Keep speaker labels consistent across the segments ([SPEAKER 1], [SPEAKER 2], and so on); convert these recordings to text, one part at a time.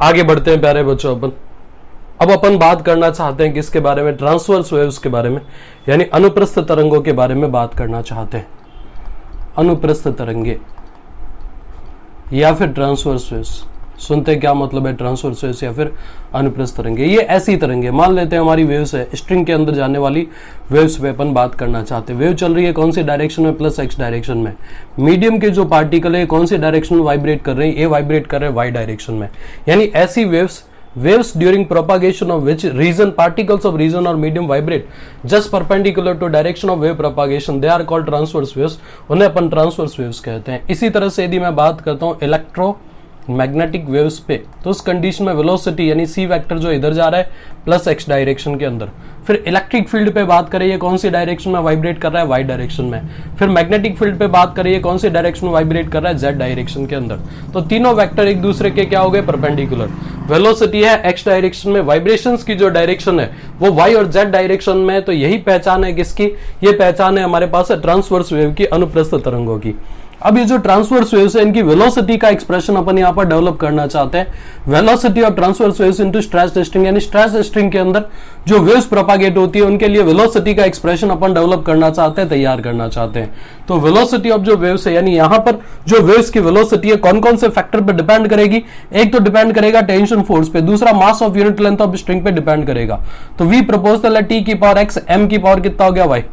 [SPEAKER 1] आगे बढ़ते हैं प्यारे बच्चों। अब अपन बात करना चाहते हैं किसके बारे में, ट्रांसवर्स वेव्स के बारे में, यानी अनुप्रस्थ तरंगों के बारे में बात करना चाहते हैं। अनुप्रस्थ तरंगे या फिर ट्रांसवर्स वेव्स, सुनते क्या मतलब है ट्रांसवर्स वेव्स या फिर अनुप्रस्थ तरंगे। ये ऐसी तरंगे, मान लेते हैं हमारी वेव्स है, स्ट्रिंग के अंदर जाने वाली वेव्स पे अपन बात करना चाहते हैं। वेव चल रही है कौन सी डायरेक्शन में, प्लस एक्स डायरेक्शन में। मीडियम के जो पार्टिकल है कौन सी डायरेक्शन में वाइब्रेट कर रहे हैं, ये वाइब्रेट कर रहे हैं वाई डायरेक्शन में। यानी ऐसी waves during propagation of which region particles of region or medium vibrate just perpendicular to direction of wave propagation, they are called transverse waves। उन्हें अपन transverse waves कहते हैं। इसी तरह से यदि मैं बात करता हूँ इलेक्ट्रोमैग्नेटिक वेव्स पे, तो उस कंडीशन में वेलोसिटी यानी सी वेक्टर जो इधर जा रहा है प्लस एक्स डायरेक्शन के अंदर। फिर इलेक्ट्रिक फील्ड पे बात करें ये कौन सी डायरेक्शन में वाइब्रेट कर रहा है, वाई डायरेक्शन में। फिर मैग्नेटिक फील्ड पे बात करें ये कौन सी डायरेक्शन में वाइब्रेट कर रहा है, जेड डायरेक्शन के अंदर। तो तीनों वेक्टर एक दूसरे के क्या हो गए, परपेंडिकुलर। वेलोसिटी है एक्स डायरेक्शन में, वाइब्रेशंस की जो डायरेक्शन है वो वाई और जेड डायरेक्शन में है। तो यही पहचान है किसकी, ये पहचान है हमारे पास ट्रांसवर्स वेव की, अनुप्रस्थ तरंगों की। अब ये जो ट्रांसवर्स वेव्स है इनकी वेलोसिटी का एक्सप्रेशन अपन यहाँ पर डेवलप करना चाहते हैं। Velocity of transverse waves into stressed string, यानी स्ट्रेस्ड स्ट्रिंग के अंदर जो वेव्स प्रोपागेट होती है उनके लिए वेलोसिटी का एक्सप्रेशन अपन डेवलप करना चाहते हैं, तैयार करना चाहते हैं। तो वेलोसिटी ऑफ जो वेव्स है, यानी यहाँ पर जो वेव्स की वेलोसिटी है कौन कौन से फैक्टर पर डिपेंड करेगी। एक तो डिपेंड करेगा टेंशन फोर्स पे, दूसरा मास of unit length of string पे डिपेंड करेगा। तो वी प्रोपोर्शनल है टी की पावर एक्स, एम की पावर कितना हो गया वाई।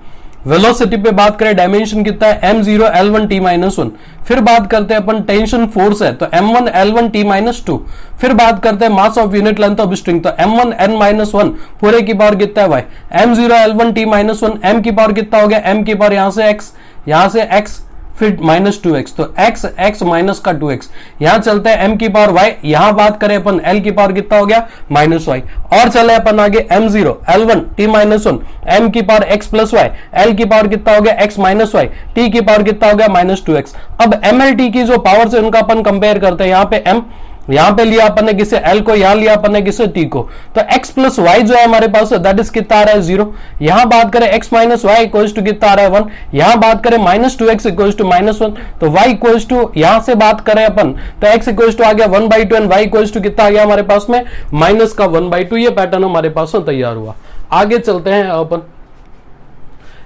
[SPEAKER 1] वेलोसिटी पे बात करें डायमेंशन कितना है m0 l1 t-1। फिर बात करते हैं अपन टेंशन फोर्स है तो m1 l1 t-2। फिर बात करते हैं मास of unit length of string, तो m1 n-1 पूरे की पावर कितना है y। m0 l1 t-1, m की पावर कितना हो गया, m की पावर यहां से x, यहां से x, फिर -2x, तो x x माइनस का 2x। यहां चलते हैं m की पावर y, यहां बात करें अपन l की पावर कितना हो गया -y। और चले अपन आगे m0 l1 t-1, m की power x plus y, l की पावर कितना हो गया x माइनस y, t की पावर कितना हो गया -2x। अब mlt की जो पावर से उनका अपन कंपेयर करते हैं, यहां पे m यहां पे लिया अपन ने किसे L को, यहां लिया अपन ने किसे T को। तो x प्लस वाई जो है हमारे पास दैट इज कितना आ रहा है 0। यहां बात करें x minus y equals to कितना आ रहा है 1। यहां बात करें -2x इक्वल्स टू -1, तो y इक्वल्स टू यहां से बात करें अपन तो x इक्वल्स टू आ गया 1/2 एंड y इक्वल्स टू कितना आ गया हमारे पास में -1/2। ये पैटर्न हमारे पास में तैयार हुआ। आगे चलते हैं अपन,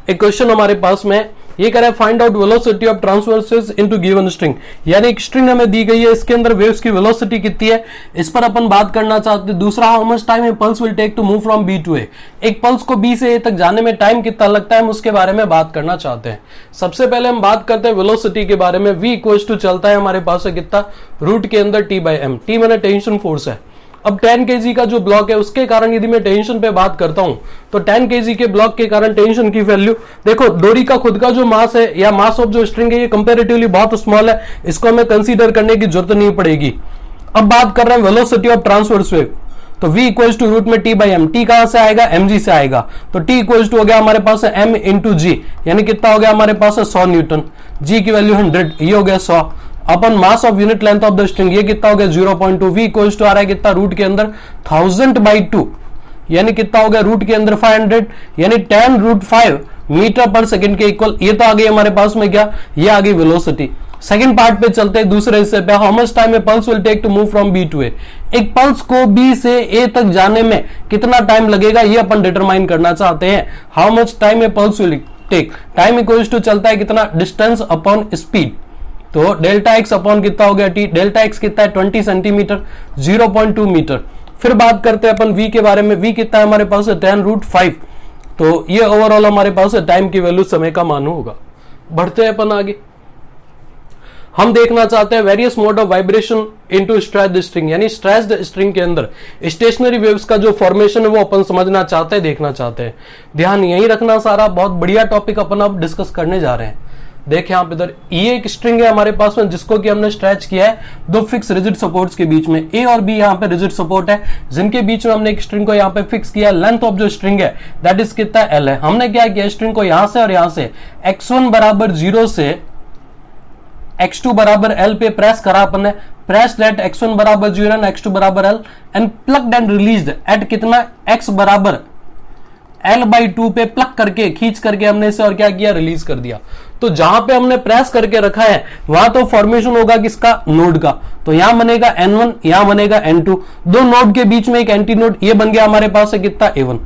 [SPEAKER 1] एक क्वेश्चन हमारे पास में ये कह रहा है find out velocity of transverse waves into given string. यानी एक स्ट्रिंग हमें दी गई है, इसके अंदर वेव्स की वेलोसिटी कितनी है इस पर अपन बात करना चाहते हैं। दूसरा, how much time a pulse will take to move from B to A. एक पल्स को बी से ए तक जाने में टाइम कितना लगता है, हम उसके बारे में बात करना चाहते हैं। सबसे पहले हम बात करते हैं वेलोसिटी के बारे में। वी इक्वल्स टू चलता है हमारे पास है कितना, रूट के अंदर t/m। टी मैंने टेंशन फोर्स है। अब 10 kg का जो ब्लॉक है उसके कारण यदि मैं टेंशन पे बात करता हूं तो 10 kg के ब्लॉक के कारण टेंशन की वैल्यू, देखो डोरी का खुद का जो मास है या मास ऑफ जो स्ट्रिंग है ये कंपैरेटिवली बहुत स्मॉल है, इसको हमें कंसीडर करने की जरूरत नहीं पड़ेगी। अब बात कर रहे हैं वेलोसिटी ऑफ ट्रांसवर्स वेव, तो v इक्वल्स टू रूट में t/m। t कहां से आएगा, mg से आएगा। तो t इक्वल्स टू हो गया हमारे पास m इंटू जी, यानी कितना हो गया हमारे पास 100 न्यूटन। g की वैल्यू 100, ये हो गया 100 अपन mass of unit length of the string, ये कितना हो गया 0.2। v इक्वल्स टू आ रहा है कितना, रूट के अंदर 1000/2, यानी कितना हो गया रूट के अंदर 500, यानी 10√5 मीटर पर सेकंड के इक्वल। ये तो आ गई हमारे पास में क्या, ये आ गई वेलोसिटी। सेकंड पार्ट पे चलते हैं, दूसरे हिस्से पे, how much time a pulse will take to move from B to A. एक पल्स को बी से ए तक जाने में कितना टाइम लगेगा ये अपन डिटरमाइन करना चाहते हैं। How much time a pulse will take, time equals to चलता है कितना, डिस्टेंस अपॉन स्पीड। तो डेल्टा एक्स अपॉन कितना हो गया टी, डेल्टा एक्स कितना है 20 सेंटीमीटर, 0.2 मीटर। फिर बात करते हैं अपन v के बारे में, v कितना है हमारे पास 10√5। तो ये ओवरऑल हमारे पास टाइम की वैल्यू, समय का मान होगा। बढ़ते हैं अपन आगे, हम देखना चाहते हैं various mode of vibration into stretched string, यानी स्ट्रेच्ड स्ट्रिंग के अंदर स्टेशनरी वेव्स का जो फॉर्मेशन है वो अपन समझना चाहते हैं, देखना चाहते हैं। ध्यान यही रखना, सारा बहुत बढ़िया टॉपिक अपन अब डिस्कस करने जा रहे हैं। देखिए आप इधर, ये एक स्ट्रिंग है हमारे पास में जिसको कि हमने स्ट्रेच किया है दो फिक्स रिजिड सपोर्ट्स के बीच में। ए और बी यहाँ पे रिजिड सपोर्ट है जिनके बीच में हमने एक स्ट्रिंग को यहाँ पे फिक्स किया। लेंथ ऑफ जो स्ट्रिंग है दैट इज कितना, एल है। हमने क्या किया, स्ट्रिंग को यहां से और यहां से x1 बराबर 0 से x2 बराबर l पे प्रेस करा अपन ने। प्रेस एट x1 बराबर 0 एंड x2 बराबर l and plucked and released at कितना, x बराबर L/2 पे प्लग करके खींच करके हमने इसे और क्या किया, रिलीज कर दिया। तो जहां पे हमने प्रेस करके रखा है वहां तो फॉर्मेशन होगा किसका, नोड का। तो यहां बनेगा N1, यहां बनेगा N2, दो नोड के बीच में एक एंटी नोड, ये बन गया हमारे पास है कितना, A1।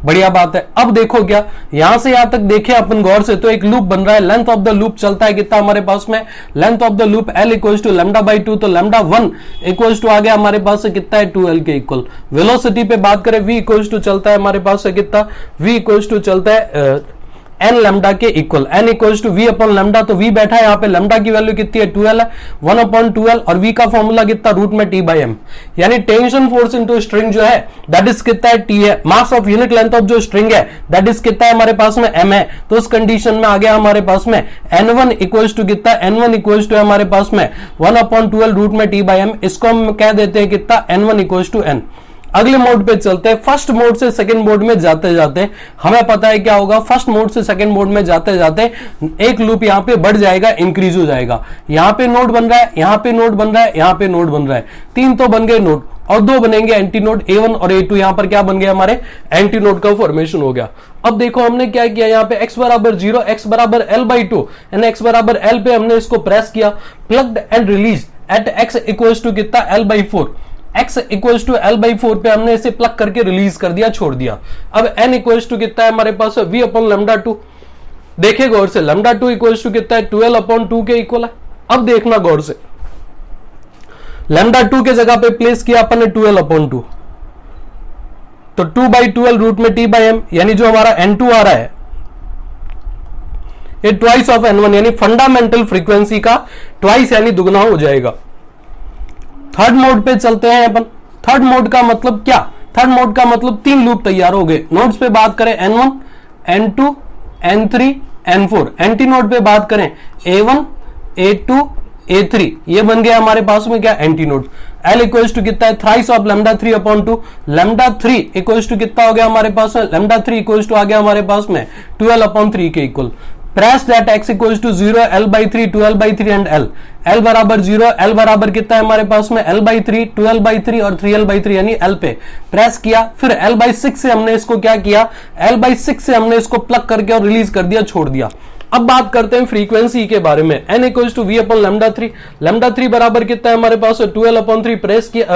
[SPEAKER 1] बढ़िया बात है। अब देखो क्या, यहां से यहां तक देखे अपन गौर से, तो एक लूप बन रहा है, लेंथ ऑफ द लूप चलता है कितना हमारे पास में, length of the loop L equals to λ/2, तो λ1 इक्वल्स टू आ गया हमारे पास से कितना है, 2L के इक्वल। वेलोसिटी पे बात करें, V इक्वल्स टू चलता है हमारे पास से कितना, V इक्वल्स टू चलता है n लैम्डा के equal, n equals to v upon lambda. तो v बैठा है यहाँ पे, लैम्डा की वैल्यू कितनी है, 2L है, 1/2L, और v का फॉर्मूला कितना, रूट में T/m, यानी टेंशन फोर्स इनटू स्ट्रिंग जो है दैट इज कितना है, T है। मास ऑफ यूनिट लेंथ ऑफ जो स्ट्रिंग है दैट इज कितना है हमारे पास में, m है। तो उस कंडीशन में आ गया हमारे पास में N1 इक्वल्स टू कितना, N1 इक्वल्स टू हमारे पास में 1/2L रूट में T/m। इसको हम कह देते हैं कितना, N1 इक्वल्स टू n। अगले मोड पे चलते हैं। फर्स्ट मोड से सेकंड मोड में जाते जाते हमें पता है क्या होगा, फर्स्ट मोड से सेकंड मोड में जाते जाते एक लूप यहां पे बढ़ जाएगा, इंक्रीज हो जाएगा। यहां पे नोड बन रहा है, यहां पे नोड बन रहा है, यहां पे नोड बन रहा है, तीन तो बन गए नोड और दो बनेंगे एंटी नोड, A1 और A2। यहां पर क्या बन गया, हमारे एंटी नोड का फॉर्मेशन हो गया। अब देखो हमने क्या किया, यहाँ पे x बराबर 0, x बराबर L/2 यानी x बराबर L पे हमने इसको प्रेस किया, plucked and release at x equals to कितना, L/4। x equals to L/4 पे हमने इसे प्लग करके रिलीज कर दिया, छोड़ दिया। अब n इक्वल्स टू कितना है हमारे पास, v अपॉन λ2। देखे गौर से, λ2 इक्वल्स टू कितना है, 12/2 के इक्वल है। अब देखना गौर से, λ2 के जगह पे प्लेस किया अपन ने 12/2, तो 2/2L रूट में T/m, यानी जो हमारा N2 आ रहा है ये ट्वाइस ऑफ N1, यानी फंडामेंटल फ्रीक्वेंसी का ट्वाइस यानी दुगना हो जाएगा। थर्ड मोड पे चलते हैं अपन। थर्ड मोड का मतलब क्या, थर्ड मोड का मतलब तीन लूप तैयार हो गए। नोड्स पे बात करें N1, N2, N3, N4। Anti node पे बात करें A1, A2, A3, ये बन गया हमारे पास में क्या, antinode. L equals to कितना है, थ्राइस ऑफ λ3/2, λ3 इक्वल्स टू कितना हो गया हमारे पास में, λ3 इक्वल्स टू आ गया हमारे पास में 12/3 के equal. Press that x equals to 0, L/3, 2L/3 and L। L बराबर 0, L बराबर कितना है हमारे पास में, L/3, 2L/3 और 3L/3 यानी L पे प्रेस किया। फिर L/6 से हमने इसको क्या किया, L/6 से हमने इसको प्लग करके और रिलीज कर दिया, छोड़ दिया। अब बात करते हैं फ्रीक्वेंसी के बारे में। n equals to v upon λ3। λ3 बराबर कितना है हमारे पास, 12/3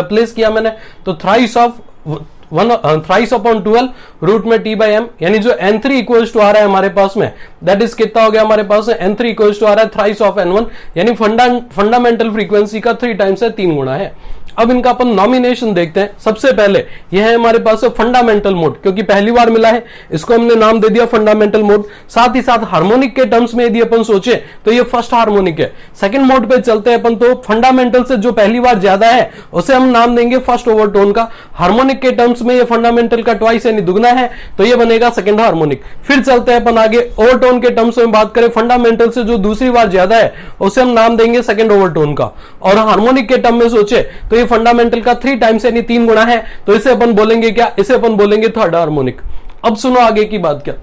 [SPEAKER 1] प्लेस किया मैंने, तो थ्राइस ऑफ 2L रूट में T/m, यानी जो N3 इक्वल्स टू आ रहा है हमारे पास में दैट इज कितना हो गया हमारे पास में, N3 इक्वल्स टू आ रहा है थ्राइस ऑफ N1, यानी फंडामेंटल फ्रीक्वेंसी का 3 टाइम्स है, 3 गुना है। अब इनका अपन नॉमिनेशन देखते हैं। सबसे पहले यह है हमारे पास फंडामेंटल मोड, क्योंकि पहली बार मिला है इसको हमने नाम दे दिया फंडामेंटल मोड। साथ ही साथ हार्मोनिक के टर्म्स में यदि अपन सोचे तो ये फर्स्ट हार्मोनिक है। सेकंड मोड पे चलते हैं अपन, तो फंडामेंटल से जो पहली बार ज्यादा है उसे हम नाम देंगे फर्स्ट ओवरटोन का। हार्मोनिक के टर्म्स में ये फंडामेंटल का ट्वाइस यानी दुगना है, तो ये बनेगा सेकंड हार्मोनिक। फिर चलते हैं अपन आगे, ओवरटोन के टर्म्स में बात करें, फंडामेंटल से जो दूसरी बार ज्यादा है उसे हम नाम देंगे सेकंड ओवरटोन का। और हार्मोनिक के टर्म में सोचे तो ये फंडामेंटल का 3 टाइम्स यानी 3 गुना है, तो इसे अपन बोलेंगे क्या, इसे अपन बोलेंगे थर्ड हार्मोनिक। अब सुनो आगे की बात, क्या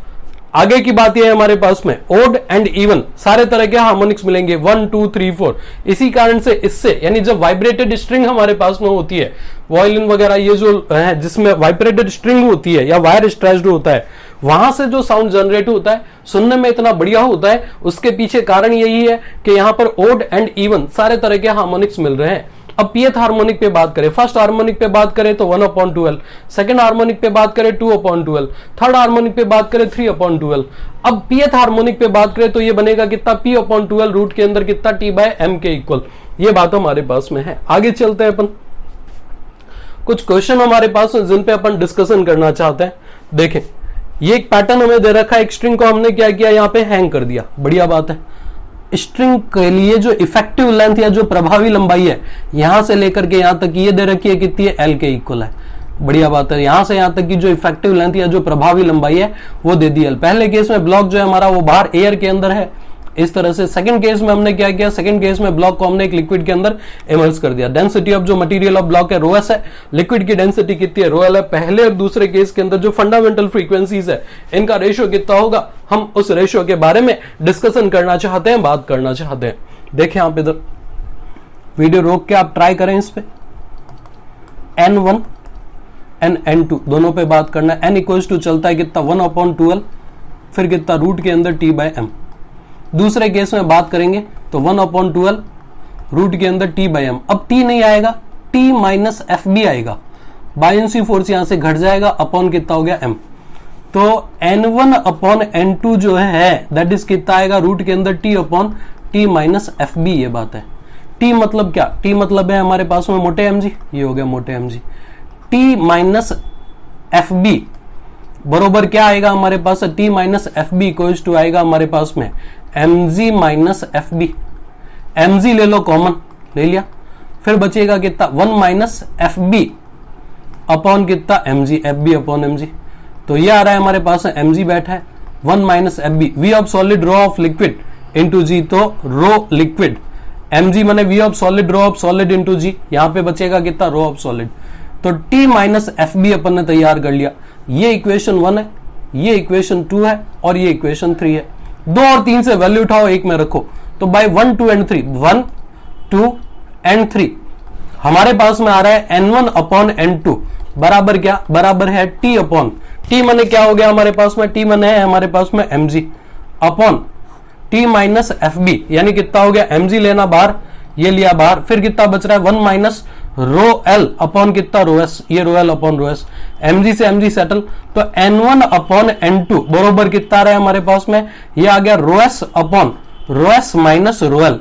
[SPEAKER 1] आगे की बात यह है हमारे पास में ओड एंड इवन सारे तरह के हार्मोनिक्स मिलेंगे 1 2 3 4। इसी कारण से इससे यानी जब वाइब्रेटेड स्ट्रिंग हमारे पास में होती है, वायलिन वगैरह ये जो है जिसमें वाइब्रेटेड स्ट्रिंग होती है या वायर स्ट्रेच्ड होता है, वहां से जो साउंड जनरेट होता है सुनने में इतना बढ़िया होता है। उसके पीछे कारण यही है कि यहां पर ओड एंड इवन सारे तरह के हार्मोनिक्स मिल रहे हैं। अब पीएथ हार्मोनिक पे बात करें, फर्स्ट हार्मोनिक पे बात करें तो 1/2L, सेकंड हार्मोनिक पे बात करें 2/2L, थर्ड हार्मोनिक पे बात करें 3/2L। अब पीएथ हार्मोनिक पे बात करें तो ये बनेगा कितना, P/2L रूट के अंदर कितना T/m के इक्वल। ये बात हमारे पास में है। आगे चलते हैं अपन, कुछ क्वेश्चन हमारे पास जिन पे अपन डिस्कशन करना चाहते हैं। देखें ये एक पैटर्न हमें दे रखा है, एक स्ट्रिंग को हमने क्या किया, यहाँ पे हैंग कर दिया। बढ़िया बात है। स्ट्रिंग के लिए जो इफेक्टिव लेंथ या जो प्रभावी लंबाई है यहां से लेकर के यहां तक ये दे रखी है कितनी है, L के इक्वल है। बढ़िया बात है। यहां से यहां तक की जो इफेक्टिव लेंथ या जो प्रभावी लंबाई है वो दे दी L। पहले केस में ब्लॉक जो है हमारा वो बाहर एयर के अंदर है इस तरह से। सेकंड केस में हमने क्या किया, सेकंड केस में ब्लॉक को हमने एक लिक्विड के अंदर इमर्स कर दिया। डेंसिटी ऑफ जो मटेरियल ऑफ ब्लॉक है ρs है, लिक्विड की डेंसिटी कितनी है, ρl है। पहले और दूसरे केस के अंदर जो फंडामेंटल फ्रीक्वेंसीज है इनका रेशियो कितना होगा, हम उस रेशियो के बारे में डिस्कशन करना चाहते हैं, बात करना चाहते हैं। देखें आप इधर वीडियो रोक के आप ट्राई करें इस पे। N1 एन एन टू दोनों पे बात करना है। एन इक्वल्स टू चलता है कितना 1/12, फिर कितना रूट के अंदर टी बाय एम। दूसरे केस में बात करेंगे तो 1/12 रूट के अंदर टी बाय एम। अब टी नहीं आएगा, टी माइनस एफ बी आएगा, बायनेंसी फोर्स यहां से घट जाएगा, अपॉन कितना हो गया एम। तो n1/n2 जो है दैट इज कितना आएगा रूट के अंदर T upon T minus F B. ये बात है। टी मतलब क्या, टी मतलब है हमारे पास में मोटे एम जी, ये हो गया मोटे M G. T minus F B बरोबर क्या आएगा हमारे पास, T minus F B equals to आएगा हमारे पास में M G minus F B. M G ले लो कॉमन, ले लिया, फिर बचेगा कितना 1 माइनस एफ बी अपॉन कितना M G, F B upon M G. तो ये आ रहा है हमारे पास एम जी बैठा है 1 minus F B, V of solid rho of liquid into G, तो रो लिक्विड एम जी मैंने V of solid rho of solid into G, यहां पे बचेगा कितना रो ऑफ सॉलिड। तो टी माइनस एफ बी अपन ने तैयार कर लिया। ये इक्वेशन 1 है, ये इक्वेशन 2 है और ये इक्वेशन 3 है। 2 और 3 से वैल्यू उठाओ, एक में रखो, तो बाय 1, 2 एंड 3, 1, 2 एंड 3 हमारे पास में आ रहा है n1/n2 बराबर क्या, बराबर है टी अपॉन टी माने क्या हो गया हमारे पास में, टी माने है हमारे पास में M G upon T minus F B, यानी कितना हो गया एम जी लेना बाहर, ये लिया बाहर, फिर कितना बच रहा है 1 माइनस रो एल अपॉन कितना रो एस, ये rho L upon rho S, M G से एम जी सेटल। तो n1/n2 बरोबर कितना आ रहा है हमारे पास में, ये आ गया rho S upon rho S minus rho L,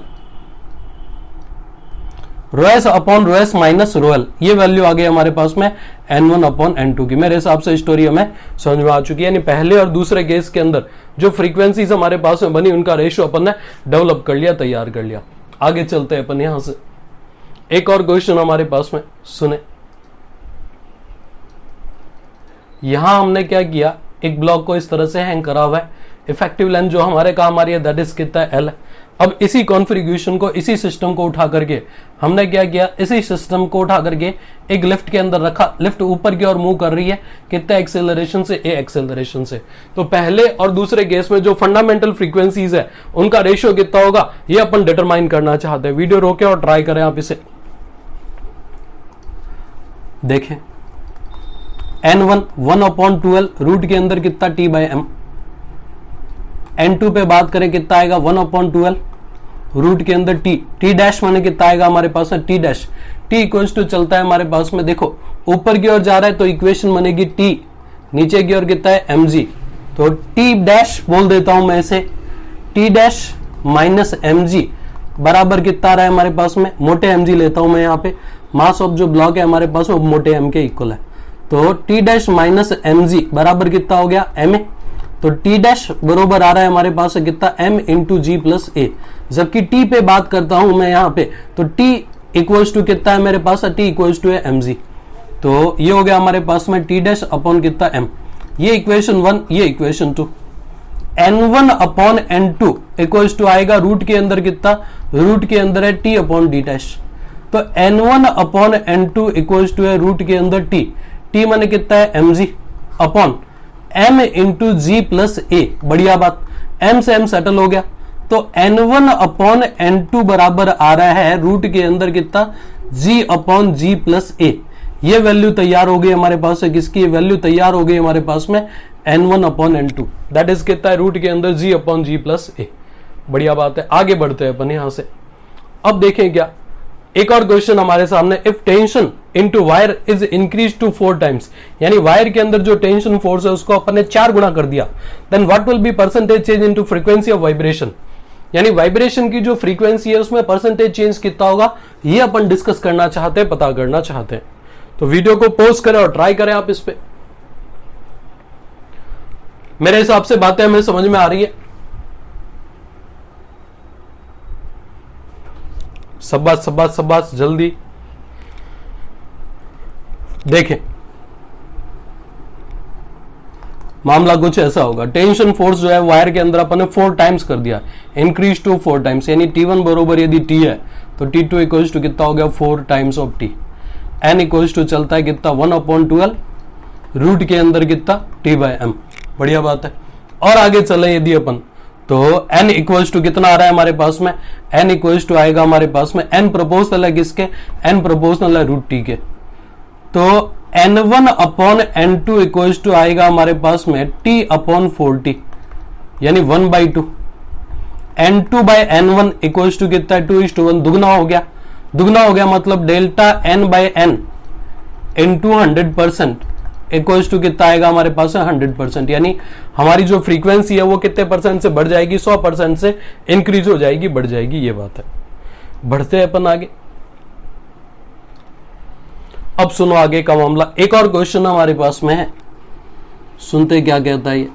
[SPEAKER 1] rho S upon rho S minus rho L. ये वैल्यू आ गई हमारे पास में n1/n2 की। मेरे हिसाब से स्टोरी हमें समझ में आ चुकी है, यानी पहले और दूसरे केस के अंदर जो फ्रीक्वेंसीज हमारे पास में बनी उनका रेशियो अपन ने डेवलप कर लिया, तैयार कर लिया। आगे चलते हैं अपन यहां से, एक और क्वेश्चन हमारे पास में सुने। यहां हमने क्या किया, एक ब्लॉक को इस तरह से हैंग करा हुआ है, इफेक्टिव लेंथ जो हमारे काम आ रही है दैट इज कितना है एल। अब इसी कॉन्फ़िगरेशन को, इसी सिस्टम को उठा करके हमने क्या किया, इसी सिस्टम को उठा करके एक लिफ्ट के अंदर रखा, लिफ्ट ऊपर की ओर मूव कर रही है, कितना एक्सेलरेशन से, ए एक्सेलरेशन से। तो पहले और दूसरे केस में जो फंडामेंटल फ्रीक्वेंसीज है उनका रेशियो कितना होगा, ये अपन डिटरमाइन करना चाहते हैं। वीडियो रोके और ट्राई करें आप इसे। देखें n1 1/12 रूट के अंदर कितना टी बाय एम, n2 पे बात करें कितना आएगा 1/12 रूट के अंदर टी, टी डैश माने कितना आएगा हमारे पास में T dash, T equals to चलता है हमारे पास में, देखो ऊपर की ओर जा रहा है तो इक्वेशन बनेगी टी, नीचे की ओर कितना है एम जी, तो टी डैश बोल देता हूं मैं इसे, T dash minus M G बराबर कितना आ रहा है हमारे पास में, मोटे एम जी लेता हूं मैं यहाँ पे, मास ऑफ जो ब्लॉक है हमारे पास में मोटे एम के इक्वल है। तो T dash minus M G बराबर कितना हो गया एम ए, तो टी डैश बरोबर आ रहा है हमारे पास कितना एम इंटू जी प्लस ए। जबकि टी पे बात करता हूं मैं यहाँ पे, तो टी इक्वल्स टू कितना है मेरे पास, टी इक्वल्स टू है एम जी। तो ये हो गया हमारे पास में टी डैश अपॉन कितना एम, ये इक्वेशन 1, ये इक्वेशन 2। n1/n2 इक्वल्स टू आएगा रूट के अंदर कितना, रूट के अंदर है टी अपॉन डी डैश। तो n1/n2 इक्वल्स टू है रूट के अंदर टी, टी माने कितना है M G upon m into G plus A. बढ़िया बात, m से m सेटल हो गया, तो n1/n2 बराबर आ रहा है रूट के अंदर कितना g अपॉन जी प्लस ए। ये वैल्यू तैयार हो गई हमारे पास है, किसकी वैल्यू तैयार हो गई हमारे पास में n1/n2 दैट इज कितना है रूट के अंदर g upon ji plus A. बढ़िया बात है, आगे बढ़ते हैं अपन यहां से। अब देखें क्या, एक और क्वेश्चन हमारे सामने, if tension into wire is increase to 4 times, यानी वायर के अंदर जो टेंशन फोर्स है उसको अपन ने 4 गुना कर दिया, then what will be percentage change into frequency of vibration, यानी वाइब्रेशन की जो फ्रीक्वेंसी है उसमें परसेंटेज चेंज कितना होगा, ये अपन डिस्कस करना चाहते हैं, पता करना चाहते हैं। तो वीडियो को पॉज करें और ट्राई करें आप इस पे। मेरे हिसाब से बातें हमें समझ में आ रही है। शाबाश शाबाश शाबाश, जल्दी देखें। मामला कुछ ऐसा होगा, टेंशन फोर्स जो है वायर के अंदर अपन ने 4 टाइम्स कर दिया, इंक्रीज टू 4 टाइम्स, यानी T1 बरोबर यदि T है तो T2 इक्वल्स टू कितना हो गया 4 times of T। N equals to चलता है कितना 1/12 रूट के अंदर कितना T बाय M। बढ़िया बात है। और आगे चले यदि अपन, तो n इक्वल्स टू कितना आ रहा है हमारे पास में, n इक्वल्स टू आएगा हमारे पास में n प्रोपोर्शनल है किसके, n प्रोपोर्शनल है रूट टी के। तो N1 upon N2 equal to आएगा हमारे पास में T अपॉन 40 यानी 1/2। N2 bye N1 equal to कितना है 2:1, दुगना हो गया। दुगना हो गया मतलब delta N by N into 100% equal to कितना आएगा हमारे पास है 100%। यानी हमारी जो फ्रीक्वेंसी है वो कितने परसेंट से बढ़ जाएगी, 100% से इंक्रीज हो जाएगी, बढ़ जाएगी, ये बात है। बढ़ते हैं अपन आगे। अब सुनो आगे का मामला। एक और क्वेश्चन हमारे पास में है, सुनते क्या कहता है ये।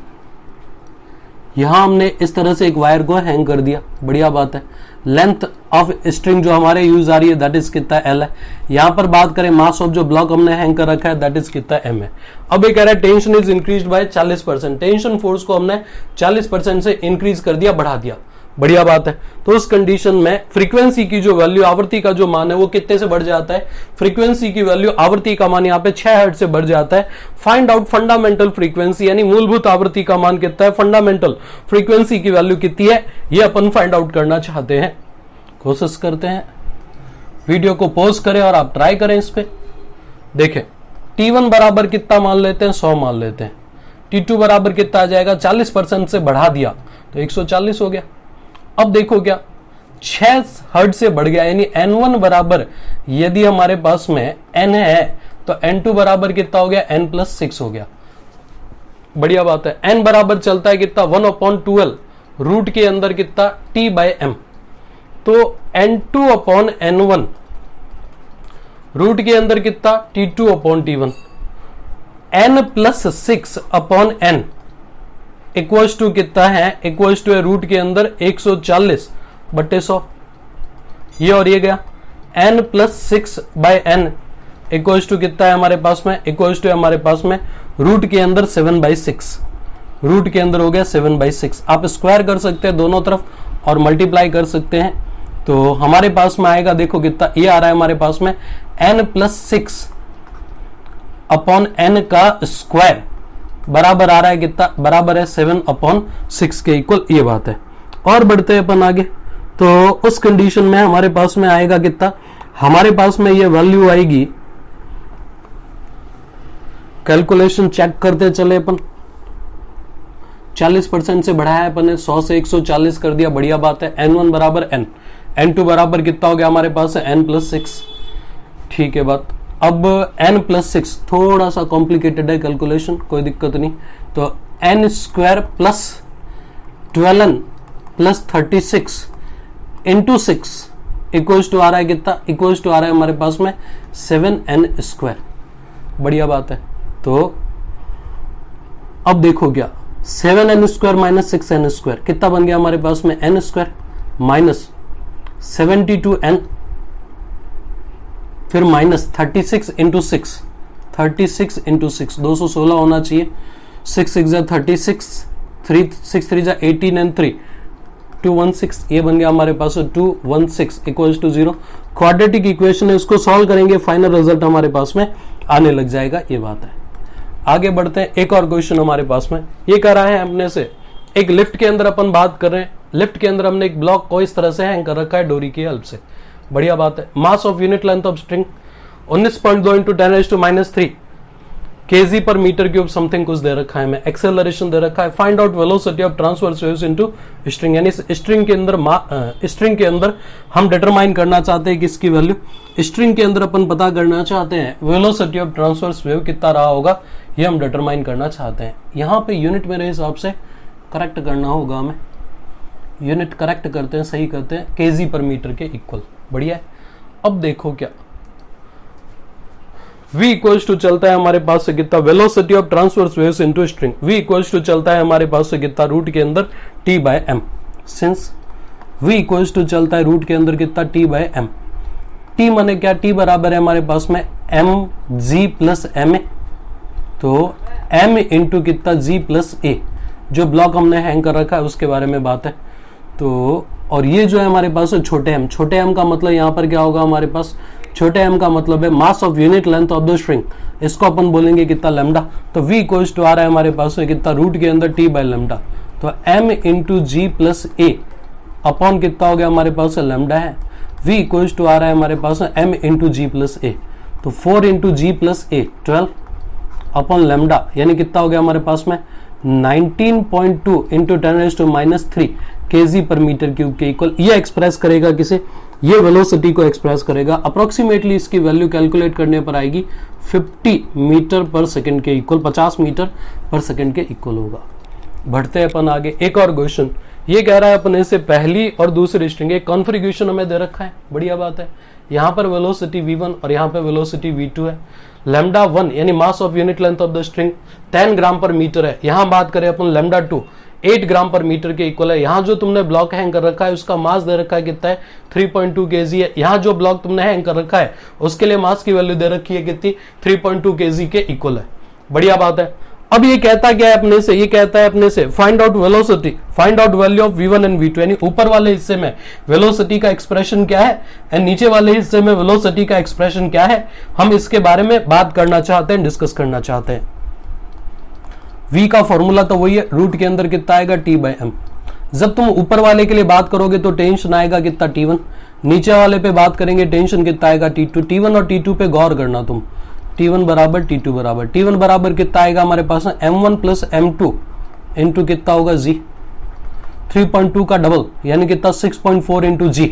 [SPEAKER 1] यहां हमने इस तरह से एक वायर को हैंग कर दिया, बढ़िया बात है। लेंथ ऑफ स्ट्रिंग जो हमारे यूज आ रही है दैट इज कितना एल है। यहां पर बात करें मास ऑफ जो ब्लॉक हमने हैंग कर रखा है दैट इज कितना एम है। अब ये कह रहा है tension is increased by 40%। Tension force को हमने 40% से इंक्रीज कर दिया, बढ़ा दिया, बढ़िया बात है। तो उस कंडीशन में फ्रीक्वेंसी की जो वैल्यू, आवृत्ति का जो मान है वो कितने से बढ़ जाता है, फ्रीक्वेंसी की वैल्यू, आवृत्ति का मान यहाँ पे 6 हर्ट्ज से बढ़ जाता है। फाइंड आउट फंडामेंटल फ्रीक्वेंसी, यानी मूलभूत आवृत्ति का मान कितना है, फंडामेंटल फ्रीक्वेंसी की वैल्यू कितनी है, ये अपन फाइंड आउट करना चाहते हैं। कोशिश करते हैं, वीडियो को पॉज करें और आप ट्राई करें इस पे। देखें T1 बराबर कितना मान लेते हैं, 100 मान लेते हैं। T2 बराबर कितना आ जाएगा, 40% से बढ़ा दिया तो 140 हो गया। अब देखो क्या 6 हर्ट्ज से बढ़ गया, यानी N1 बराबर यदि हमारे पास में N है तो N2 बराबर कितना हो गया, N+6 हो गया, बढ़िया बात है। N बराबर चलता है कितना 1/12 रूट के अंदर कितना T/M, तो N2 अपॉन N1 रूट के अंदर कितना T2 upon T1, N+6 upon N equals to कितना है, इक्वल्स टू है रूट के अंदर 140/100, ये और ये गया। N+6/N इक्वल्स टू कितना है हमारे पास में, इक्वल्स टू है हमारे पास में रूट के अंदर 7/6, रूट के अंदर हो गया 7/6। आप स्क्वायर कर सकते हैं दोनों तरफ और मल्टीप्लाई कर सकते हैं, तो हमारे पास में आएगा, देखो कितना ये आ रहा है हमारे पास में N+6 अपॉन N का स्क्वायर बराबर आ रहा है कितना, बराबर है 7/6 के इक्वल, ये बात है। और बढ़ते हैं अपन आगे, तो उस कंडीशन में हमारे पास में आएगा कितना, हमारे पास में ये वैल्यू आएगी, कैलकुलेशन चेक करते चले अपन। 40% से बढ़ाया अपन ने, 100 से 140 कर दिया, बढ़िया बात है। N1 बराबर N, N2 बराबर कितना हो गया हमारे पास है N+6, ठीक है बात। अब N+6 थोड़ा सा कॉम्प्लिकेटेड है कैलकुलेशन, कोई दिक्कत नहीं। तो N² + 12N + 36 into 6 equals to आ रहा है कितना, इक्वल्स टू आ रहा है हमारे पास में 7N², बढ़िया बात है। तो अब देखो क्या 7N² - 6N² कितना बन गया हमारे पास में, N² माइनस 72N फिर माइनस 36 इंटू 6, 36 इंटू 6 216 होना चाहिए। 6 6 जा 36, 3 6 3 जा 18 एंड 3 216, ये बन गया हमारे पास 216 इक्वल्स टू 0। क्वाड्रेटिक इक्वेशन है, उसको सॉल्व करेंगे, फाइनल रिजल्ट हमारे पास में आने लग जाएगा, ये बात है। आगे बढ़ते हैं, एक और क्वेश्चन हमारे पास में ये कह रहा है अपने से, एक लिफ्ट के अंदर अपन बात कर रहे हैं, लिफ्ट के अंदर हमने एक ब्लॉक को इस तरह से हैंग कर रखा है डोरी की हेल्प से, बढ़िया बात है। मास of unit length of string 19.2 into 10⁻³ kg पर मीटर क्यूब समथिंग कुछ दे रखा है, मैं एक्सेलरेशन दे रखा है। Find out velocity of transverse waves into string, यानी स्ट्रिंग के अंदर हम डिटरमाइन करना चाहते हैं किसकी वैल्यू, स्ट्रिंग के अंदर अपन पता करना चाहते हैं वेलोसिटी ऑफ ट्रांसवर्स वेव कितना रहा होगा, ये हम डिटरमाइन करना चाहते हैं। यहाँ पे यूनिट मेरे हिसाब से करेक्ट करना होगा, हमें यूनिट करेक्ट करते हैं, सही करते हैं, kg पर मीटर के इक्वल, बढ़िया है। अब देखो क्या V इक्वल्स टू चलता है हमारे पास से कितना, velocity of transverse waves into string, V equals to चलता है हमारे पास से कितना, रूट के अंदर T/M। Since V equals to चलता है रूट के अंदर कितना, T/M। T माने क्या, T बराबर है हमारे पास में mg + ma, तो m इंटू कितना g + a, जो ब्लॉक हमने हैंग कर रखा है उसके बारे में बात है। तो और ये जो है हमारे पास छोटे m, छोटे m का मतलब यहाँ पर क्या होगा हमारे पास, छोटे m का मतलब है मास of unit length of the string, इसको अपन बोलेंगे कितना, लैम्डा। तो V इक्वल्स टू आ रहा है हमारे पास में कितना, रूट के अंदर T/λ, तो m into g + a upon कितना हो गया हमारे पास लैम्डा है। V इक्वल्स टू आ रहा है हमारे पास m इंटू g + a, तो 4 इंटू जी प्लस ए 12 अपॉन लेमडा, यानी कितना हो गया हमारे पास में 19.2 इंटू 10⁻³ केजी पर मीटर क्यूब के इक्वल। ये एक्सप्रेस करेगा किसे, ये वेलोसिटी को एक्सप्रेस करेगा। अप्रोक्सीमेटली इसकी वैल्यू कैलकुलेट करने पर आएगी 50 मीटर पर सेकंड के इक्वल, 50 मीटर पर सेकंड के इक्वल होगा। बढ़ते हैं अपन आगे, एक और क्वेश्चन। ये कह रहा है अपने से पहली और दूसरी स्ट्रिंग, एक कॉन्फ़िगरेशन हमें दे रखा है, बढ़िया बात है। यहाँ पर वेलोसिटी v1 और यहाँ पे वेलोसिटी v2 है। लैम्डा 1 यानी मास of unit length of the string 10 ग्राम पर मीटर है। यहाँ बात करें अपन लैम्डा 2 8 ग्राम पर मीटर के इक्वल है। यहाँ जो तुमने ब्लॉक हैंग कर रखा है उसका मास दे रखा है कितना है 3.2 kg है। यहाँ जो ब्लॉक तुमने हैंग कर रखा है उसके लिए मास की वैल्यू दे रखी है कितनी 3.2 kg के इक्वल है, बढ़िया बात है। अब ये कहता क्या है अपने से, ये कहता है अपने से find out velocity, find out value of v1 and v2, यानी ऊपर वाले हिस्से में वेलोसिटी का एक्सप्रेशन क्या है एंड नीचे वाले हिस्से में वेलोसिटी का एक्सप्रेशन क्या है। हम इसके बारे में बात करना चाहते हैं, डिस्कस करना चाहते हैं। v का फॉर्मूला तो वही है, रूट के अंदर कितना आएगा t/m। जब तुम ऊपर वाले के लिए बात करोगे तो टेंशन आएगा कितना t1, नीचे वाले पे बात करेंगे टेंशन कितना आएगा t2। t1 और t2 पे गौर करना तुम, t1 बराबर t2 बराबर, t1 बराबर कितना आएगा हमारे पास में m1 प्लस m2 इंटू कितना होगा g, 3.2 का डबल यानी कितना 6.4 इंटू जी।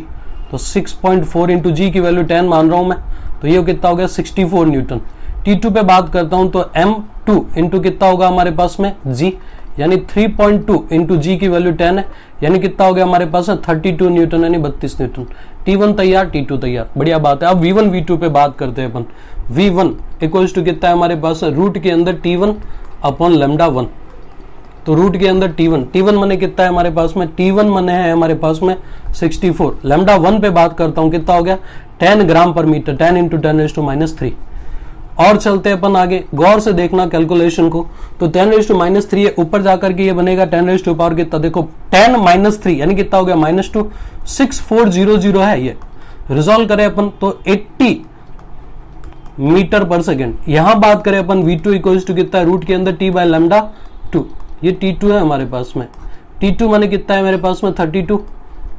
[SPEAKER 1] तो 6.4 इंटू जी की वैल्यू 10 मान रहा हूं मैं, तो ये कितना हो गया 64 न्यूटन। t2 पे बात करता हूं तो m2 इंटू कितना होगा हमारे पास में g, यानी 3.2 इंटू जी की वैल्यू 10 है, यानी कितना हो गया हमारे पास में 32 न्यूटन यानी 32 न्यूटन। t1 तैयार, t2 तैयार, बढ़िया बात है। अब v1 v2 पे बात करते हैं अपन। v1 इक्वल्स टू कितना है हमारे पास, रूट के अंदर t1 अपॉन लैम्डा 1। तो रूट के अंदर t1 मने कितना है हमारे पास में, t1 मने है हमारे पास में 64। लैम्डा 1 पे बात करता हूं कितना हो गया 10 ग्राम पर मीटर, 10 इंटू 10⁻³ और चलते हैं अपन आगे, गौर से देखना कैलकुलेशन को। तो 10⁻³ है, ऊपर जाकर के ये बनेगा 10⁻⁴ कितना, देखो 10 - 3 यानी कितना हो गया -2, 6400 है। ये रिजॉल्व करें अपन तो 80 मीटर पर सेकेंड। यहां बात करें अपन v2 इक्वल्स टू कितना है, रूट के अंदर t/λ2, ये t2 है हमारे पास में। t2 माने कितना है मेरे पास में 32,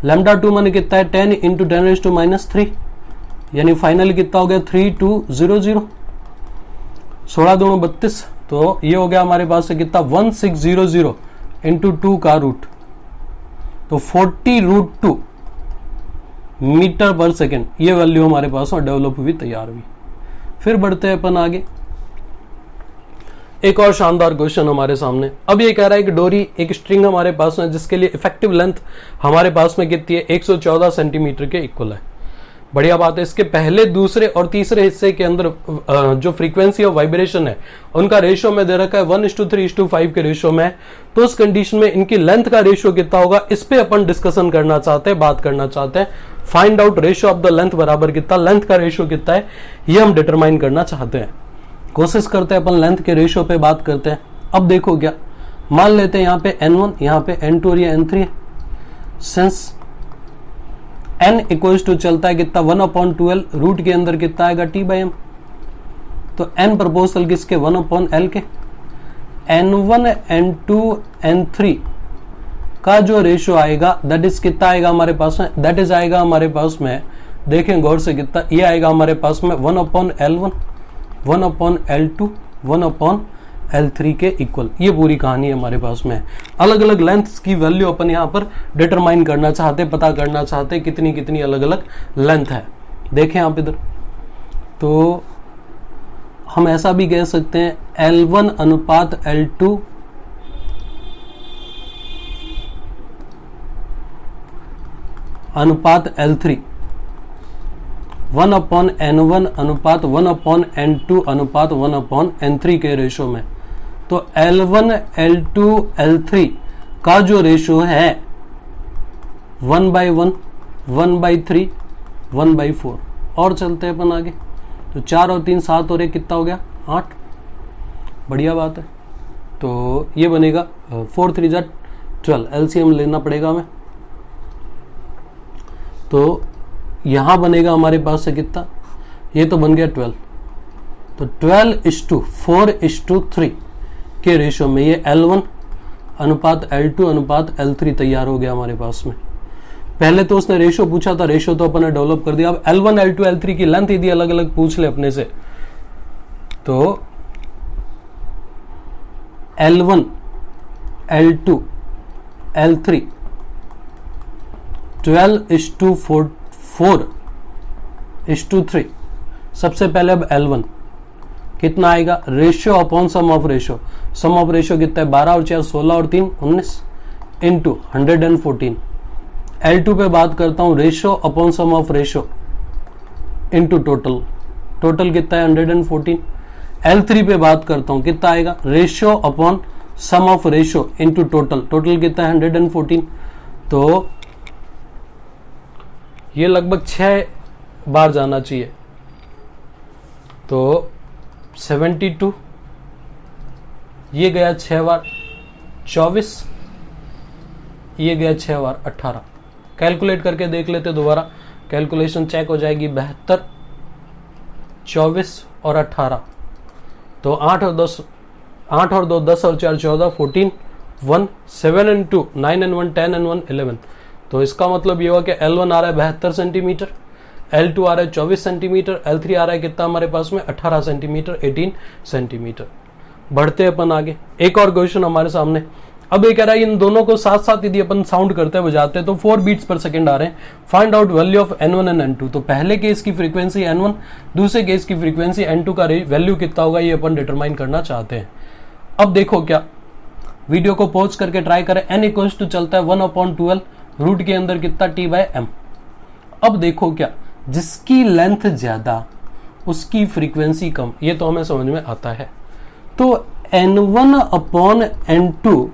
[SPEAKER 1] लैम्डा 2 माने कितना है 10 इंटू 10⁻³ यानी फाइनली कितना हो गया 3200, 16 दूनी 32। तो ये हो गया हमारे पास से कितना 1600 इंटू 2 का रूट, तो 40√2 मीटर पर सेकेंड। ये वैल्यू हमारे पास और डेवलप हुई, तैयार हुई। फिर बढ़ते हैं अपन आगे, एक और शानदार क्वेश्चन हमारे सामने। अब ये कह रहा है कि डोरी एक स्ट्रिंग हमारे पास है जिसके लिए इफेक्टिव लेंथ हमारे पास में कितनी है 114 सेंटीमीटर के इक्वल है, बढ़िया बात है। इसके पहले, दूसरे और तीसरे हिस्से के अंदर जो फ्रीक्वेंसी ऑफ वाइब्रेशन है उनका रेशियो में दे रखा है 1:3:5 के रेशियो में। तो उस कंडीशन में इनकी लेंथ का रेशियो कितना होगा, इस पे अपन डिस्कशन करना चाहते हैं, बात करना चाहते हैं। Find out ratio of the length बराबर कितना, लेंथ का रेशियो कितना है ये हम डिटरमाइन करना चाहते हैं। कोशिश करते हैं अपन लेंथ के रेशियो पे बात करते हैं। अब देखो क्या, मान लेते हैं यहाँ पे n1, यहाँ पे n2 और ये n3 है। सिंस n इक्वल्स टू चलता है कितना 1/12, रूट के अंदर कितना आएगा t/m, तो n प्रपोर्शनल किसके 1/l के। n1 n2 n3 का जो रेशियो आएगा दैट इज कितना आएगा हमारे पास में, दैट इज आएगा हमारे पास में, देखें गौर से कितना, ये आएगा हमारे पास में 1/l1, 1/l2, 1/l3 के इक्वल। ये पूरी कहानी हमारे पास में है। अलग अलग लेंथ्स की वैल्यू अपन यहाँ पर डिटरमाइन करना चाहते, पता करना चाहते कितनी कितनी अलग अलग लेंथ है। देखें आप इधर, तो हम ऐसा भी कह सकते हैं L1 अनुपात L2 अनुपात L3, 1/n1 अनुपात 1/n2 अनुपात 1/n3 के रेशियो में। तो L1 L2 L3 का जो रेशियो है 1/1, 1/3, 1/4। और चलते हैं अपन आगे, तो 4 और 3 7 और 1 कितना हो गया 8, बढ़िया बात है। तो ये बनेगा 4 3 जा 12, एलसीएम लेना पड़ेगा हमें। तो यहां बनेगा हमारे पास से कितना, ये तो बन गया 12, तो 12:4:3 के रेशियो में ये L1 अनुपात L2 अनुपात L3 तैयार हो गया हमारे पास में। पहले तो उसने रेशियो पूछा था, रेशियो तो अपन ने डेवलप कर दिया। अब L1 L2 L3 की लेंथ यदि अलग अलग पूछ ले अपने से, तो L1 L2 L3 12:4:3। सबसे पहले अब L1 कितना आएगा, ratio upon sum of ratio. Sum of ratio कितना है, 12 और 4 16 और 3 19 इंटू 114। L2 पे बात करता हूं, ratio upon sum of ratio into total. Total कितना है 114। L3 पे बात करता हूं, कितना आएगा, ratio upon sum of ratio into total. Total कितना है 114। तो ये लगभग 6 बार जाना चाहिए, तो 72, ये गया 6 बार 24, ये गया 6 बार 18। कैलकुलेट करके देख लेते दोबारा, कैलकुलेशन चेक हो जाएगी। 72, 24 और 18, तो 8 और 10, 8 और 2 10 और 4 14, 14 1 7 and 2 9 and 1 10 and 1 11। तो इसका मतलब ये हुआ कि L1 आ रहा है 72 सेंटीमीटर, L2 आ रहा है 24 सेंटीमीटर, L3 आ रहा है कितना हमारे पास में 18 सेंटीमीटर 18 सेंटीमीटर। बढ़ते अपन आगे, एक और क्वेश्चन हमारे सामने। अब ये कह रहा है इन दोनों को साथ साथ यदि अपन साउंड करते बजाते हैं तो 4 बीट्स पर सेकंड आ रहे हैं। Find out value of N1 and N2। तो पहले केस की फ्रीक्वेंसी N1, दूसरे केस की फ्रीक्वेंसी N2 का वैल्यू कितना होगा, ये अपन डिटरमाइन करना चाहते हैं। अब देखो, क्या वीडियो को पॉज करके ट्राई करें। N इक्वल्स टू चलता है 1/12, रूट के अंदर कितना T/M। अब देखो, क्या जिसकी लेंथ ज्यादा उसकी फ्रीक्वेंसी कम, ये तो हमें समझ में आता है। तो N1/N2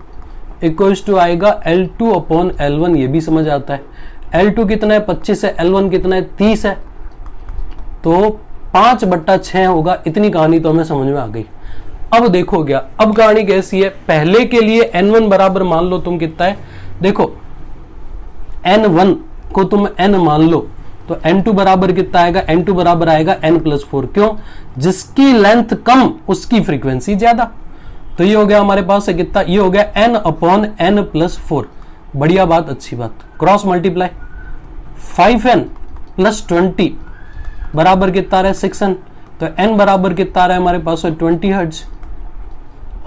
[SPEAKER 1] इक्वल्स टू आएगा L2/L1, ये भी समझ आता है। L2 कितना है 25 है, L1 कितना है 30 है, तो 5/6 होगा। इतनी कहानी तो हमें समझ में आ गई। अब देखो, क्या अब कहानी कैसी है। पहले के लिए N1 बराबर मान लो तुम कितना है, देखो N1 को तुम N मान लो, तो N2 बराबर कितना आएगा, N2 बराबर आएगा N+4। क्यों, जिसकी लेंथ कम उसकी फ्रीक्वेंसी ज्यादा। तो ये हो गया हमारे पास है कितना, ये हो गया N/N+4। बढ़िया बात, अच्छी बात। क्रॉस मल्टीप्लाई 5N + 20 बराबर कितना आ रहा है 6N। तो N बराबर कितना आ रहा है हमारे पास में 20 हर्ट्ज,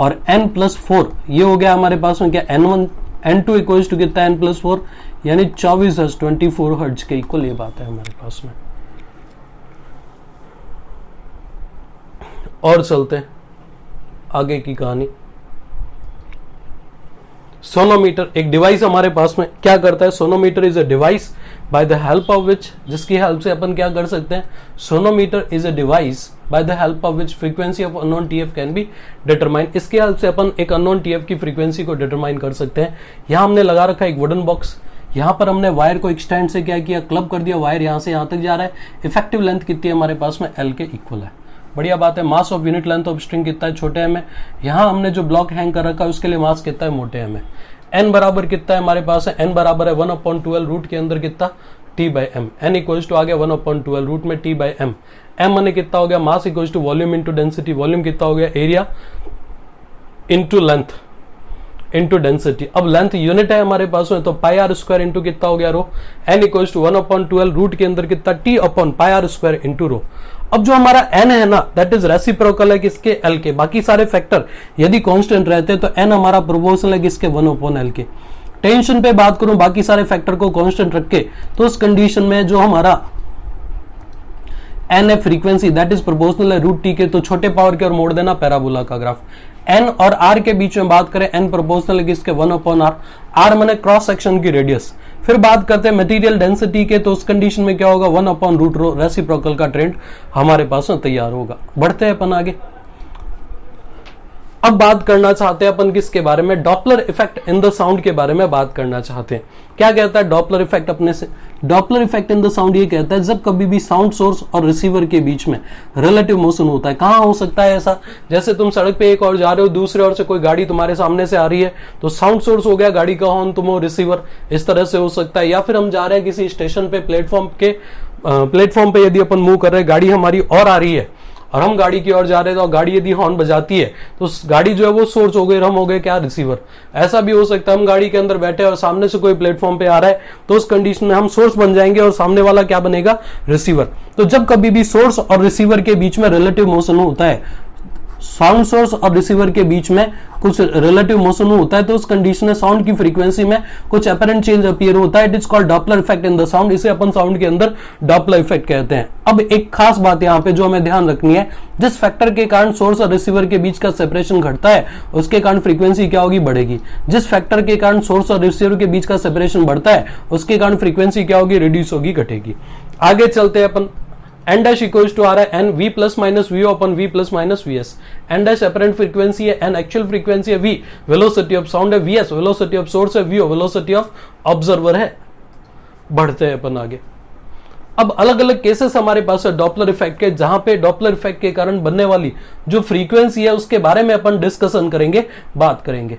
[SPEAKER 1] और N+4 ये हो गया हमारे पास में क्या N1 N2 इक्वल्स टू कितना N+4, यानी 24 हर्ट्ज 24 हर्ट्ज के इक्वल। ये बात है हमारे पास में। और चलते हैं आगे की कहानी। सोनोमीटर एक डिवाइस हमारे पास में क्या करता है। Sonometer is a device by the help of which, जिसकी हेल्प से अपन क्या कर सकते हैं। Sonometer is a device by the help of which frequency of unknown TF can be determine. इसकी हेल्प से अपन एक अननोन TF की फ्रीक्वेंसी को डिटरमाइन कर सकते हैं। यहां हमने लगा रखा है एक वुडन बॉक्स, यहां पर हमने वायर को एक्सटेंड से क्या किया, क्लब कर दिया। वायर यहां से यहां तक जा रहा है। इफेक्टिव लेंथ कितनी है हमारे पास में, L के इक्वल है। बढ़िया बात है। मास of unit length of string कितना है, छोटे m है। यहां हमने जो ब्लॉक हैंग कर रखा है उसके लिए मास कितना है, मोटे m है। n बराबर कितना है हमारे पास है, n बराबर है 1/12, रूट के अंदर कितना T/M। n इक्वल्स टू आ गया 1/12, रूट में T/M। m ने कितना हो गया, mass equals to volume into density. Volume कितना हो गया, area into length into density. अब लेंथ यूनिट है हमारे पास में, तो πr² इंटू कितना हो गया रो। n इक्वल्स टू 1/12, रूट के अंदर कितना T/πr² इंटू रो। अब जो हमारा n है ना, दैट इज रेसिप्रोकल है किसके, L के। बाकी सारे फैक्टर यदि कांस्टेंट रहते तो n हमारा प्रोपोर्शनल है किसके, 1/L के। टेंशन पे बात करूं, बाकी सारे फैक्टर को कांस्टेंट रख के, तो उस कंडीशन में जो हमारा n है फ्रीक्वेंसी, दैट इज प्रोपोर्शनल है रूट t के। तो छोटे पावर के और मोड़ देना पैराबोला का ग्राफ। n और r के बीच में बात करें, n प्रोपोर्शनल है किसके, 1/r। r माने क्रॉस सेक्शन की रेडियस। फिर बात करते हैं मटेरियल डेंसिटी के, तो उस कंडीशन में क्या होगा, 1/√ρ। रेसिप्रोकल का ट्रेंड हमारे पास में तैयार होगा। बढ़ते हैं अपन आगे। अब बात करना चाहते हैं अपन किसके बारे में, Doppler effect in the sound के बारे में बात करना चाहते हैं। क्या कहता है डॉपलर इफेक्ट अपने से, Doppler effect in the sound ये कहता है जब कभी भी साउंड सोर्स और रिसीवर के बीच में रिलेटिव मोशन होता है। कहां हो सकता है ऐसा, जैसे तुम सड़क पे एक और जा रहे हो, दूसरे ओर से कोई गाड़ी तुम्हारे सामने से आ रही है, तो साउंड सोर्स हो गया गाड़ी का हॉर्न, तुम हो रिसीवर, इस तरह से हो सकता है। या फिर हम जा रहे हैं किसी स्टेशन पे, प्लेटफॉर्म पे यदि अपन मूव कर रहे हैं, गाड़ी हमारी और आ रही है और हम गाड़ी की ओर जा रहे हैं, तो गाड़ी यदि हॉर्न बजाती है तो गाड़ी जो है वो सोर्स हो गई, हम हो गए क्या, रिसीवर। ऐसा भी हो सकता है हम गाड़ी के अंदर बैठे और सामने से कोई प्लेटफॉर्म पे आ रहा है, तो उस कंडीशन में हम सोर्स बन जाएंगे और सामने वाला क्या बनेगा, रिसीवर। तो जब कभी भी सोर्स और रिसीवर के बीच में रिलेटिव मोशन होता है, साउंड सोर्स और रिसीवर के बीच में कुछ रिलेटिव मोशन होता है, तो उस कंडीशन में साउंड की फ्रीक्वेंसी में कुछ अपरेंट चेंज अपीयर होता है। It is called Doppler effect in the sound. इसे अपन साउंड के अंदर डॉपलर इफेक्ट कहते हैं। अब एक खास बात यहां पे जो हमें ध्यान रखनी है, जिस फैक्टर के कारण सोर्स और रिसीवर के बीच का सेपरेशन घटता है उसके कारण फ्रीक्वेंसी क्या होगी, बढ़ेगी। जिस फैक्टर के कारण सोर्स और रिसीवर के बीच का सेपरेशन बढ़ता है उसके कारण फ्रीक्वेंसी क्या होगी, रिड्यूस होगी, घटेगी। आगे चलते हैं अपन। n डैश इक्वल्स टू आ रहा है n v plus minus V अपन v plus minus V S. n dash apparent frequency है, n एक्चुअल फ्रीक्वेंसी है, v वेलोसिटी ऑफ साउंड है, vs वेलोसिटी ऑफ सोर्स है, v वेलोसिटी ऑफ ऑब्जर्वर है। बढ़ते हैं अपन आगे। अब अलग अलग केसेस हमारे पास है डॉपलर इफेक्ट के, जहां पे डॉपलर इफेक्ट के कारण बनने वाली जो फ्रीक्वेंसी है उसके बारे में अपन डिस्कशन करेंगे, बात करेंगे।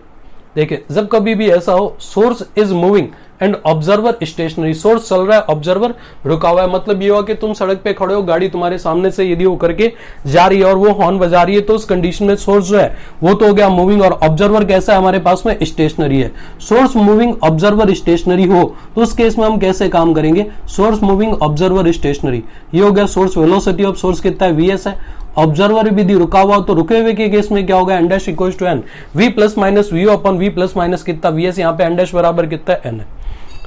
[SPEAKER 1] देखिए, जब कभी भी ऐसा हो, source is moving and observer stationary, source चल रहा है, ऑब्जर्वर रुका हुआ है। मतलब ये हुआ कि तुम सड़क पे खड़े हो, गाड़ी तुम्हारे सामने से यदि होकर के जा रही है और वो हॉर्न बजा रही है, तो उस कंडीशन में सोर्स जो है वो तो हो गया मूविंग, और ऑब्जर्वर कैसा है हमारे पास में, स्टेशनरी है। सोर्स मूविंग, ऑब्जर्वर स्टेशनरी हो तो उस केस में हम कैसे काम करेंगे, सोर्स मूविंग, ऑब्जर्वर स्टेशनरी। ये हो गया सोर्स वेलोसिटी ऑफ सोर्स कितना है, वीएस है। ऑब्जर्वर भी रुका हुआ तो रुके हुए के केस में क्या होगा, n dash equals to n v plus minus V अपन v प्लस माइनस कितना vs, यहाँ पे n डैश बराबर कितना n है।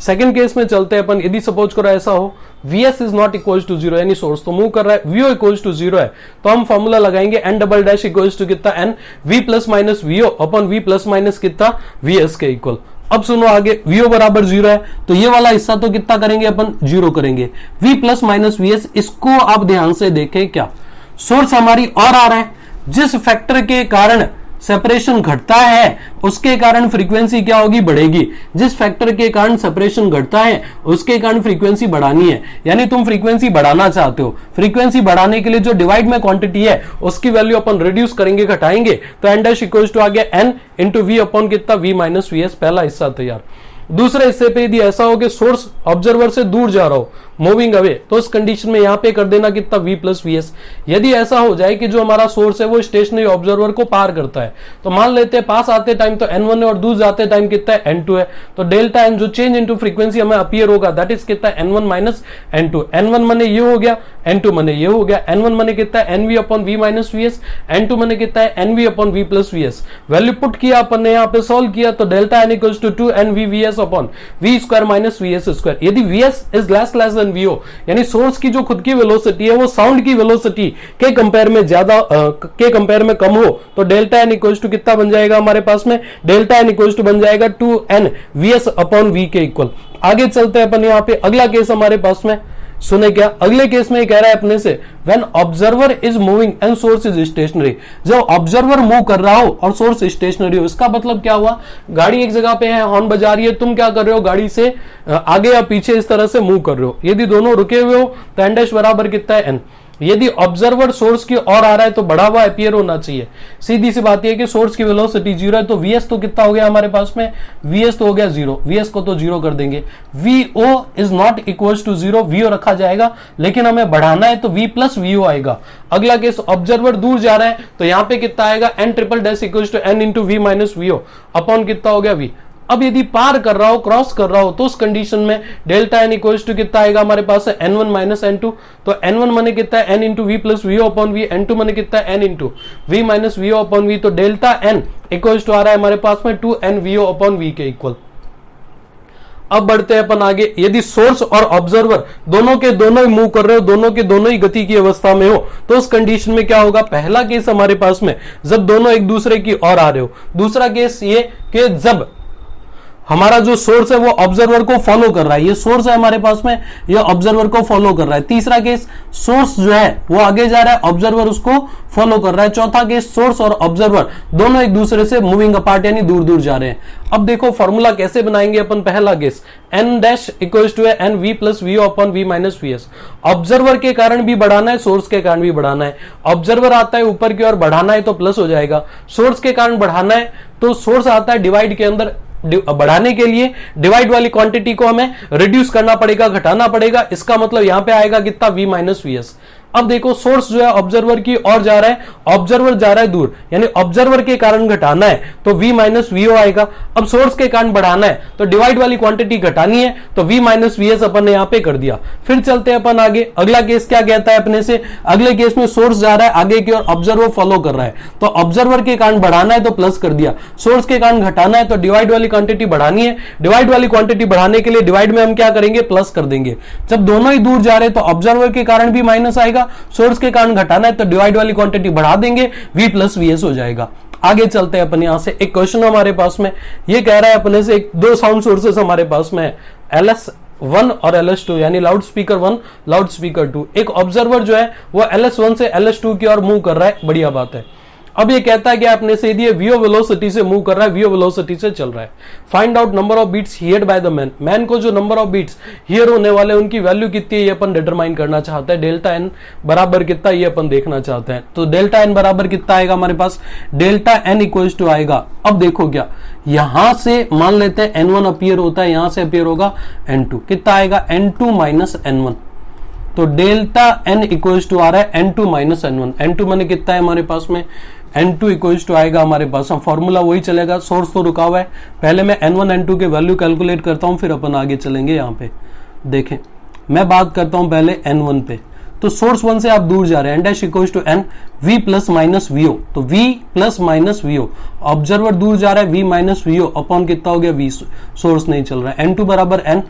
[SPEAKER 1] सेकंड केस में चलते हैं अपन। यदि सपोज करो ऐसा हो vs is not equals to zero, यानी सोर्स तो मूव कर रहा है, vo इक्वल्स टू जीरो है, तो हम फॉर्मूला लगाएंगे n double dash equals to कितना n v plus minus vo अपन v प्लस माइनस कितना vs के इक्वल। अब सुनो आगे, vo बराबर जीरो है तो ये वाला हिस्सा तो कितना करेंगे अपन, जीरो करेंगे। v प्लस माइनस vs, इसको आप ध्यान से देखें, क्या सोर्स हमारी और आ रहा है, जिस फैक्टर के कारण सेपरेशन घटता है उसके कारण फ्रीक्वेंसी क्या होगी, बढ़ेगी। जिस फैक्टर के कारण सेपरेशन घटता है उसके कारण फ्रीक्वेंसी बढ़ानी है, यानी तुम फ्रीक्वेंसी बढ़ाना चाहते हो। फ्रीक्वेंसी बढ़ाने के लिए जो डिवाइड में क्वांटिटी है उसकी वैल्यू अपन रिड्यूस करेंगे, घटाएंगे, तो n डैश इक्वल्स टू आ गया n इंटू वी अपॉन कितना, v माइनस वी एस। पहला हिस्सा तैयार। दूसरे हिस्से पे यदि ऐसा हो कि सोर्स ऑब्जर्वर से दूर जा रहा हो, मूविंग अवे, तो उस कंडीशन में यहां पे कर देना कितना, v प्लस वी एस। यदि ऐसा हो जाए कि जो हमारा सोर्स है वो स्टेशनरी ऑब्जर्वर को पार करता है, तो मान लेते हैं पास आते टाइम तो n1 है और दूर जाते टाइम कितना है, n2 है, तो डेल्टा n जो चेंज इनटू फ्रीक्वेंसी हमें अपीयर होगा दैट इज कितना, n1 माइनस n2। n1 माने ये हो गया, n2 माने ये हो गया। n1 माने कितना है, nv upon v minus V S, n2 माने कितना है, nv upon v plus V S. Value put किया अपन ने, यहाँ पे सोल्व किया, तो delta n equals to 2nv vs upon v square minus vs square. यदि vs is less than vo, यानी सोर्स की जो खुद की वेलोसिटी है वो साउंड की वेलोसिटी के कंपेयर में ज्यादा के कंपेयर में कम हो, तो डेल्टा n इक्वल्स टू कितना बन जाएगा हमारे पास में, डेल्टा n इक्वल्स टू बन जाएगा 2n vs अपॉन v के इक्वल। आगे चलते हैं अपन, यहाँ पे अगला केस हमारे पास में सुने क्या, अगले केस में कह रहा है अपने से when observer is moving and source is stationary. जब ऑब्जर्वर मूव कर रहा हो और सोर्स स्टेशनरी हो, इसका मतलब क्या हुआ, गाड़ी एक जगह पे है, हॉर्न बजा रही है, तुम क्या कर रहे हो, गाड़ी से आगे या पीछे इस तरह से मूव कर रहे हो। यदि दोनों रुके हुए हो तो n डैश बराबर कितना है, n। यदि ऑब्जर्वर सोर्स की ओर आ रहा है तो बढ़ा हुआ अपीयर होना चाहिए। सीधी सी बात यह है कि सोर्स की वेलोसिटी जीरो है, तो vs तो कितना हो गया हमारे पास में, vs तो हो गया जीरो, vs को तो जीरो कर देंगे। vo is not equals to zero, vo रखा जाएगा, लेकिन हमें बढ़ाना है तो v प्लस vo आएगा। अगला केस, ऑब्जर्वर दूर जा रहा है तो यहां पे कितना आएगा, n triple dash equals to n into v minus vo upon कितना हो गया, v। अब यदि पार कर रहा हो, क्रॉस कर रहा हो, तो उस कंडीशन में डेल्टा n इक्वल्स टू कितना आएगा हमारे पास है, n1 माइनस n2। तो n1 माने कितना है, n into V plus V upon V, n2 माने कितना है, n into V minus V upon V. तो डेल्टा n इक्वल्स टू आ रहा है हमारे पास में 2n vo अपॉन वी के इक्वल। अब बढ़ते हैं अपन आगे। यदि सोर्स और ऑब्जर्वर दोनों के दोनों ही मूव कर रहे हो, दोनों के दोनों ही गति की अवस्था में हो, तो उस कंडीशन में क्या होगा, पहला केस हमारे पास में जब दोनों एक दूसरे की ओर आ रहे हो। दूसरा केस ये कि जब हमारा जो सोर्स है वो ऑब्जर्वर को फॉलो कर रहा है, ये सोर्स है हमारे पास में, ये ऑब्जर्वर को फॉलो कर रहा है। तीसरा केस, सोर्स जो है वो आगे जा रहा है, ऑब्जर्वर उसको फॉलो कर रहा है। चौथा केस, सोर्स और ऑब्जर्वर दोनों एक दूसरे से मूविंग अपार्ट यानी दूर दूर जा रहे हैं। अब देखो फॉर्मूला कैसे बनाएंगे अपन। पहला case, n dash equals to है n v plus V upon v minus V S. Observer के कारण भी बढ़ाना है, सोर्स के कारण भी बढ़ाना है। ऑब्जर्वर आता है ऊपर की ओर, बढ़ाना है तो प्लस हो जाएगा। सोर्स के कारण बढ़ाना है तो सोर्स आता है डिवाइड के अंदर, बढ़ाने के लिए डिवाइड वाली क्वांटिटी को हमें रिड्यूस करना पड़ेगा, घटाना पड़ेगा। इसका मतलब यहां पे आएगा कितना, v माइनस वी एस। अब देखो सोर्स जो है ऑब्जर्वर की ओर जा रहा है, ऑब्जर्वर जा रहा है दूर, यानी ऑब्जर्वर के कारण घटाना है तो v माइनस वीओ आएगा। अब सोर्स के कारण बढ़ाना है तो डिवाइड वाली क्वांटिटी घटानी है तो v माइनस वी एस अपन ने यहां पे कर दिया। फिर चलते हैं अपन आगे, अगला केस क्या कहता है अपने से, अगले केस में सोर्स जा रहा है आगे की ओर, ऑब्जर्वर फॉलो कर रहा है, तो ऑब्जर्वर के कारण बढ़ाना है तो प्लस कर दिया, सोर्स के कारण घटाना है तो डिवाइड वाली क्वांटिटी बढ़ानी है, डिवाइड वाली क्वांटिटी बढ़ाने के लिए डिवाइड में हम क्या करेंगे, प्लस कर देंगे। जब दोनों ही दूर जा रहे तो ऑब्जर्वर के कारण भी माइनस आएगा, सोर्स के कारण घटाना है तो डिवाइड वाली क्वांटिटी बढ़ा देंगे, v प्लस वी एस हो जाएगा। आगे चलते हैं अपन यहां से, एक क्वेश्चन हमारे पास में ये कह रहा है अपने से दो साउंड सोर्सेस हमारे पास में है, LS1 और LS2 यानी लाउड स्पीकर 1 लाउड स्पीकर 2। एक ऑब्जर्वर जो है वो LS1 से LS2 की ओर मूव कर रहा है, बढ़िया बात है। अब ये कहता है कि अपने से यदि वीओ वेलोसिटी से मूव कर रहा है, वीओ वेलोसिटी से चल रहा है, find out number of beats heard by the man. Man को जो नंबर ऑफ बीट्स हियर होने वाले उनकी वैल्यू कितनी है ये अपन डिटरमाइन करना चाहते हैं। डेल्टा एन बराबर कितना ये अपन देखना चाहते हैं। तो डेल्टा एन बराबर कितना आएगा हमारे पास, डेल्टा एन इक्वल टू आएगा, अब देखो क्या, यहां से मान लेते हैं N1 अपीयर होता है, यहां से अपीयर होगा N2, कितना आएगा N2 माइनस N1। तो डेल्टा एन इक्वल टू आ रहा है N2 माइनस N1। N2 मैंने कितना है हमारे पास में, N2 इक्वल टू आएगा हमारे पास, हम फॉर्मूला वही चलेगा, सोर्स तो रुका हुआ है, पहले मैं N1 N2 के वैल्यू कैलकुलेट करता हूं फिर अपन आगे चलेंगे। यहां पे देखें, मैं बात करता हूं पहले N1 पे, तो सोर्स 1 से आप दूर जा रहे हैं, N dash equal to N V plus minus V O, तो V plus minus V O, observer दूर जा रहा है V माइनस वीओ अपॉन कितना हो गया V, सोर्स नहीं चल रहा है, N2 बराबर N।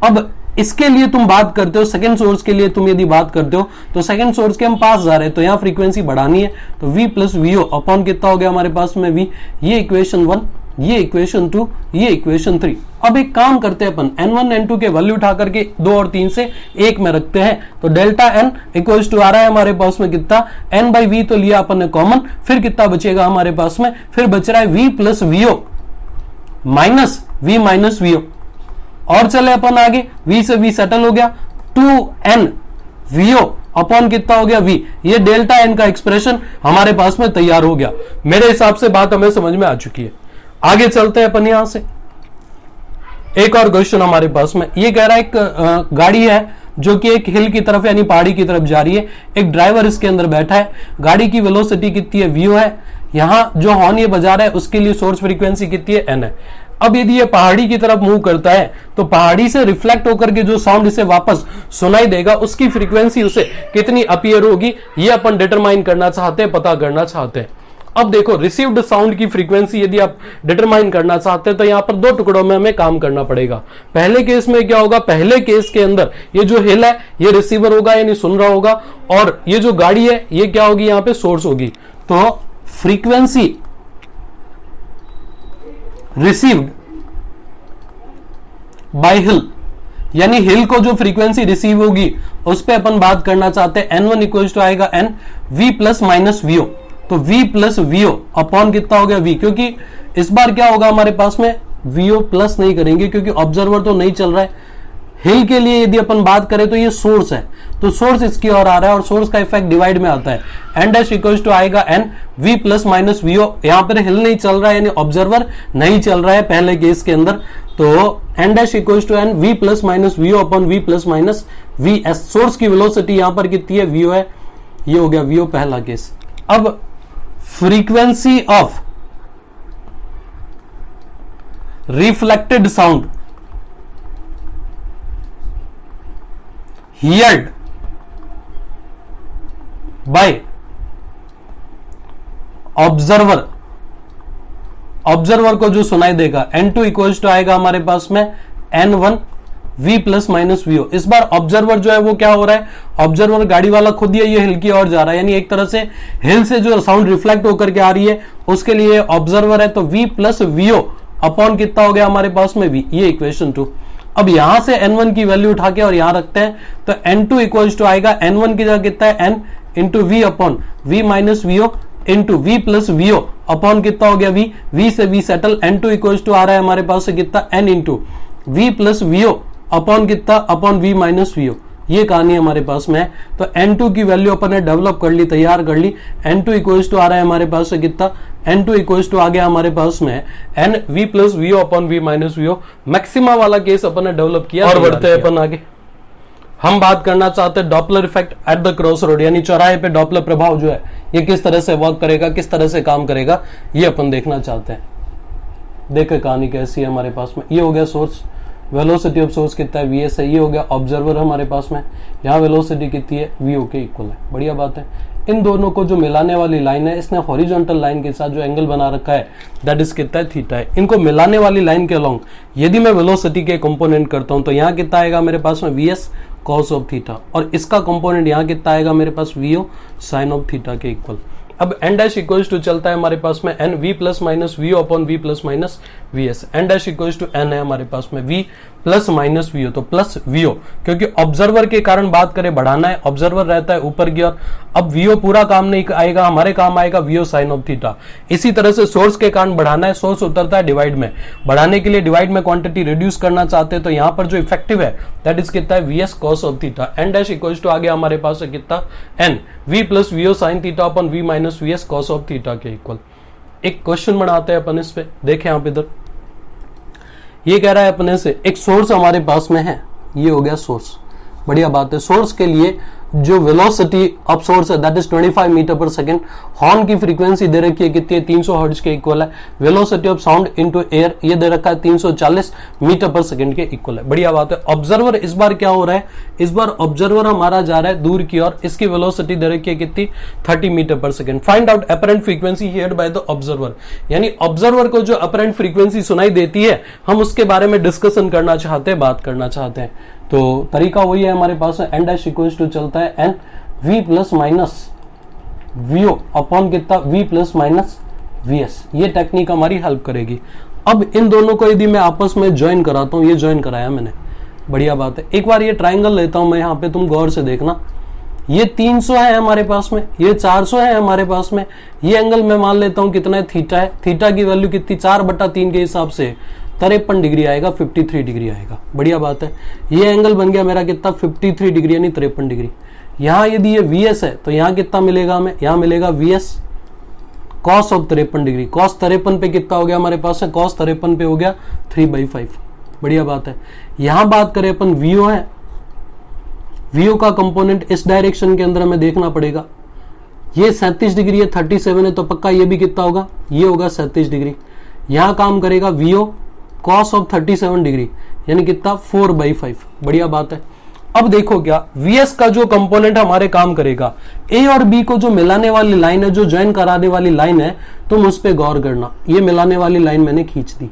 [SPEAKER 1] अब इसके लिए तुम बात करते हो, सेकंड सोर्स के लिए तुम यदि बात करते हो तो सेकंड सोर्स के हम पास जा रहे हैं तो यहां फ्रीक्वेंसी बढ़ानी है, तो V प्लस वीओ अपॉन कितना हो गया हमारे पास में V, ये इक्वेशन 1, ये इक्वेशन 2, ये इक्वेशन 3। अब एक काम करते हैं अपन, N1 N2 के वैल्यू उठा करके 2 और 3 से 1 में रखते हैं, तो डेल्टा N इक्वल्स टू आ रहा है हमारे पास में कितना, N बाई V तो लिया अपन ने कॉमन, फिर कितना बचेगा हमारे पास में, फिर बच रहा है V plus V O minus V minus V O. और चले अपन आगे, V से V सेटल हो गया, 2N वीओ अपॉन कितना हो गया V, ये डेल्टा N का एक्सप्रेशन हमारे पास में तैयार हो गया। मेरे हिसाब से बात हमें समझ में आ चुकी है। आगे चलते हैं अपन यहां से, एक और क्वेश्चन हमारे पास में ये कह रहा है एक गाड़ी है जो कि एक हिल की तरफ यानी पहाड़ी की तरफ जा रही है, एक ड्राइवर इसके अंदर बैठा है, गाड़ी की वेलोसिटी कितनी है वीओ है, यहां जो हॉर्न ये बजा रहा है उसके लिए सोर्स फ्रीक्वेंसी कितनी है N है। अब यदि ये पहाड़ी की तरफ मूव करता है तो पहाड़ी से रिफ्लेक्ट होकर के जो साउंड इसे वापस सुनाई देगा उसकी फ्रीक्वेंसी उसे कितनी अपीयर होगी, ये अपन डिटरमाइन करना चाहते हैं, पता करना चाहते हैं। अब देखो रिसीव्ड साउंड की फ्रीक्वेंसी यदि आप डिटरमाइन करना चाहते हैं तो यहां पर 2 टुकड़ों में हमें काम करना पड़ेगा। पहले केस में क्या होगा, पहले केस के अंदर ये जो हिल है ये रिसीवर होगा यानी सुन रहा होगा, और ये जो गाड़ी है ये क्या होगी, यहां पे सोर्स होगी। तो फ्रीक्वेंसी रिसीव्ड बाय हिल, यानी हिल को जो फ्रीक्वेंसी रिसीव होगी उस पे अपन बात करना चाहते हैं। N1 इक्वल टू आएगा N V plus minus V O, तो V प्लस वीओ अपॉन कितना हो गया V, क्योंकि इस बार क्या होगा हमारे पास में वीओ प्लस नहीं करेंगे क्योंकि ऑब्जर्वर तो नहीं चल रहा है। हिल के लिए यदि अपन बात करें तो ये सोर्स है, तो सोर्स इसकी ओर आ रहा है और सोर्स का इफेक्ट डिवाइड में आता है। N डैश इक्वल टू आएगा N V plus minus V O, यहां पर हिल नहीं चल रहा है यानी ऑब्जर्वर नहीं चल रहा है पहले केस के अंदर, तो N dash equal to N V plus minus V O upon V plus minus V S. Source की वेलोसिटी यहां पर कितनी है वीओ है, ये हो गया वीओ पहला केस। अब frequency of reflected sound heard bye observer, observer को जो सुनाई देगा N2 इक्वल्स टू आएगा हमारे पास में N1 V plus minus VO. इस बार ऑब्जर्वर जो है वो क्या हो रहा है, ऑब्जर्वर गाड़ी वाला खुद ही ये हिल की ओर जा रहा है, यानी एक तरह से हिल से जो साउंड रिफ्लेक्ट होकर के आ रही है उसके लिए ऑब्जर्वर है, तो V प्लस वीओ अपॉन कितना हो गया हमारे पास में V, ये इक्वेशन 2। अब यहां से N1 की वैल्यू उठा के और यहां रखते हैं तो N2 इक्वल्स टू आएगा N1 की जगह कितना है N into V upon V minus VO into V plus VO upon कितना हो गया V, V से V settle, N2 equals to आ रहा है हमारे पास से कितना N into V plus VO upon कितना अपॉन V माइनस वीओ। ये कहानी हमारे पास में है। तो N2 की वैल्यू अपन ने डेवलप कर ली, तैयार कर ली। N2 इक्वल्स टू आ रहा है हमारे पास से कितना, N2 इक्वल्स टू आ गया हमारे पास में N V plus VO upon V minus V O. Maxima वाला केस अपन ने डेवलप किया और बढ़ते हैं अपन आगे। हम बात करना चाहते हैं Doppler effect at the cross road, यानी चौराहे पे डॉपलर प्रभाव जो है ये किस तरह से वर्क करेगा, किस तरह से काम करेगा, ये अपन देखना चाहते हैं। देखे कहानी कैसी है हमारे पास में। ये हो गया सोर्स, वेलोसिटी ऑफ सोर्स कितना है वीएस है। ये हो गया ऑब्जर्वर हमारे पास में, यहाँ वेलोसिटी कितनी है वीओ के इक्वल है। बढ़िया बात है। इन दोनों को जो मिलाने वाली लाइन है, इसने हॉरिजॉन्टल लाइन के साथ जो एंगल बना रखा है दैट इज कितना है थीटा है। इनको मिलाने वाली लाइन के अलोंग यदि मैं वेलोसिटी के कंपोनेंट करता हूं तो यहाँ कितना आएगा मेरे पास में वीएस कॉस ऑफ थीटा, और इसका कंपोनेंट यहाँ कितना आएगा मेरे पास वीओ साइन ऑफ थीटा के इक्वल। अब एन डैश इक्वल्स टू चलता है हमारे पास में N V plus minus V upon V plus minus V S. N dash equals to N है हमारे पास में वी प्लस माइनस वीओ, तो प्लस वीओ, क्योंकि ऑब्जर्वर के कारण बात करें बढ़ाना है, ऑब्जर्वर रहता है ऊपर की ओर। अब वीओ पूरा काम नहीं आएगा, हमारे काम आएगा वीओ साइन ऑफ थीटा। इसी तरह से सोर्स के कारण बढ़ाना है, सोर्स उतरता है डिवाइड में, बढ़ाने के लिए डिवाइड में क्वांटिटी रिड्यूस करना चाहते हैं, तो यहाँ पर जो इफेक्टिव है दैट इज कितना है VS cos of theta. N dash equals to आ गया हमारे पास है कितना N V plus VO sine theta upon V minus VS cos of theta के इक्वल। एक क्वेश्चन बनाते हैं अपन इस पे, देखें आप इधर। ये कह रहा है अपने से एक सोर्स हमारे पास में है, ये हो गया सोर्स। बढ़िया बात है। सोर्स के लिए जो वेलोसिटी ऑफ सोर्स है दैट इज 25 मीटर पर सेकंड। हॉर्न की फ्रीक्वेंसी दे रखी है कितनी है 300 हर्ट्ज के इक्वल है। Velocity of sound into air ये दे रखा है 340 मीटर पर सेकंड के इक्वल है। बढ़िया बात है। ऑब्जर्वर इस बार क्या हो रहा है, इस बार ऑब्जर्वर हमारा जा रहा है दूर की ओर, इसकी वेलोसिटी दे रखी है कितनी 30 मीटर पर second. Find out apparent frequency heard by the observer, यानी ऑब्जर्वर को जो अपरेंट फ्रीक्वेंसी सुनाई देती है हम उसके बारे में डिस्कशन करना चाहते हैं, बात करना चाहते हैं। तो तरीका वही है हमारे पास एन डैश इक्वल्स टू चलता है N V plus minus V O upon कितना वी प्लस माइनस वीएस। ये टेक्निक हमारी हेल्प करेगी। अब इन दोनों को यदि मैं आपस में ज्वाइन कराता हूं, ये ज्वाइन कराया मैंने, बढ़िया बात है। एक बार ये ट्राइंगल लेता हूं मैं यहाँ पे, तुम गौर से देखना। ये 300 है हमारे पास में, ये 400 है हमारे पास में। ये एंगल मैं मान लेता हूं कितना है थीटा है। थीटा की वैल्यू कितनी 4/3 के हिसाब से 53 डिग्री आएगा, 53 डिग्री आएगा। बढ़िया बात है। ये एंगल बन गया मेरा कितना 53 डिग्री यानी 53 डिग्री। यहां यदि ये वीएस है तो यहां कितना मिलेगा हमें, यहां मिलेगा V S cos of 53 degree. Cos 53 पे कितना हो गया हमारे पास है, कॉस 53 पे हो गया 3/5। बढ़िया बात है। यहां बात करें अपन वीओ है, वीओ का कंपोनेंट इस डायरेक्शन के अंदर हमें देखना पड़ेगा। ये 37 डिग्री है, 37 है, तो पक्का ये भी कितना होगा, ये होगा 37 डिग्री। यहां काम करेगा वीओ कॉस ऑफ 37 डिग्री यानी कितना 4/5। बढ़िया बात है। अब देखो क्या वीएस का जो कंपोनेंट हमारे काम करेगा, ए और बी को जो मिलाने वाली लाइन है, जो ज्वाइन कराने वाली लाइन है, तुम उस पर गौर करना। ये मिलाने वाली लाइन मैंने खींच दी,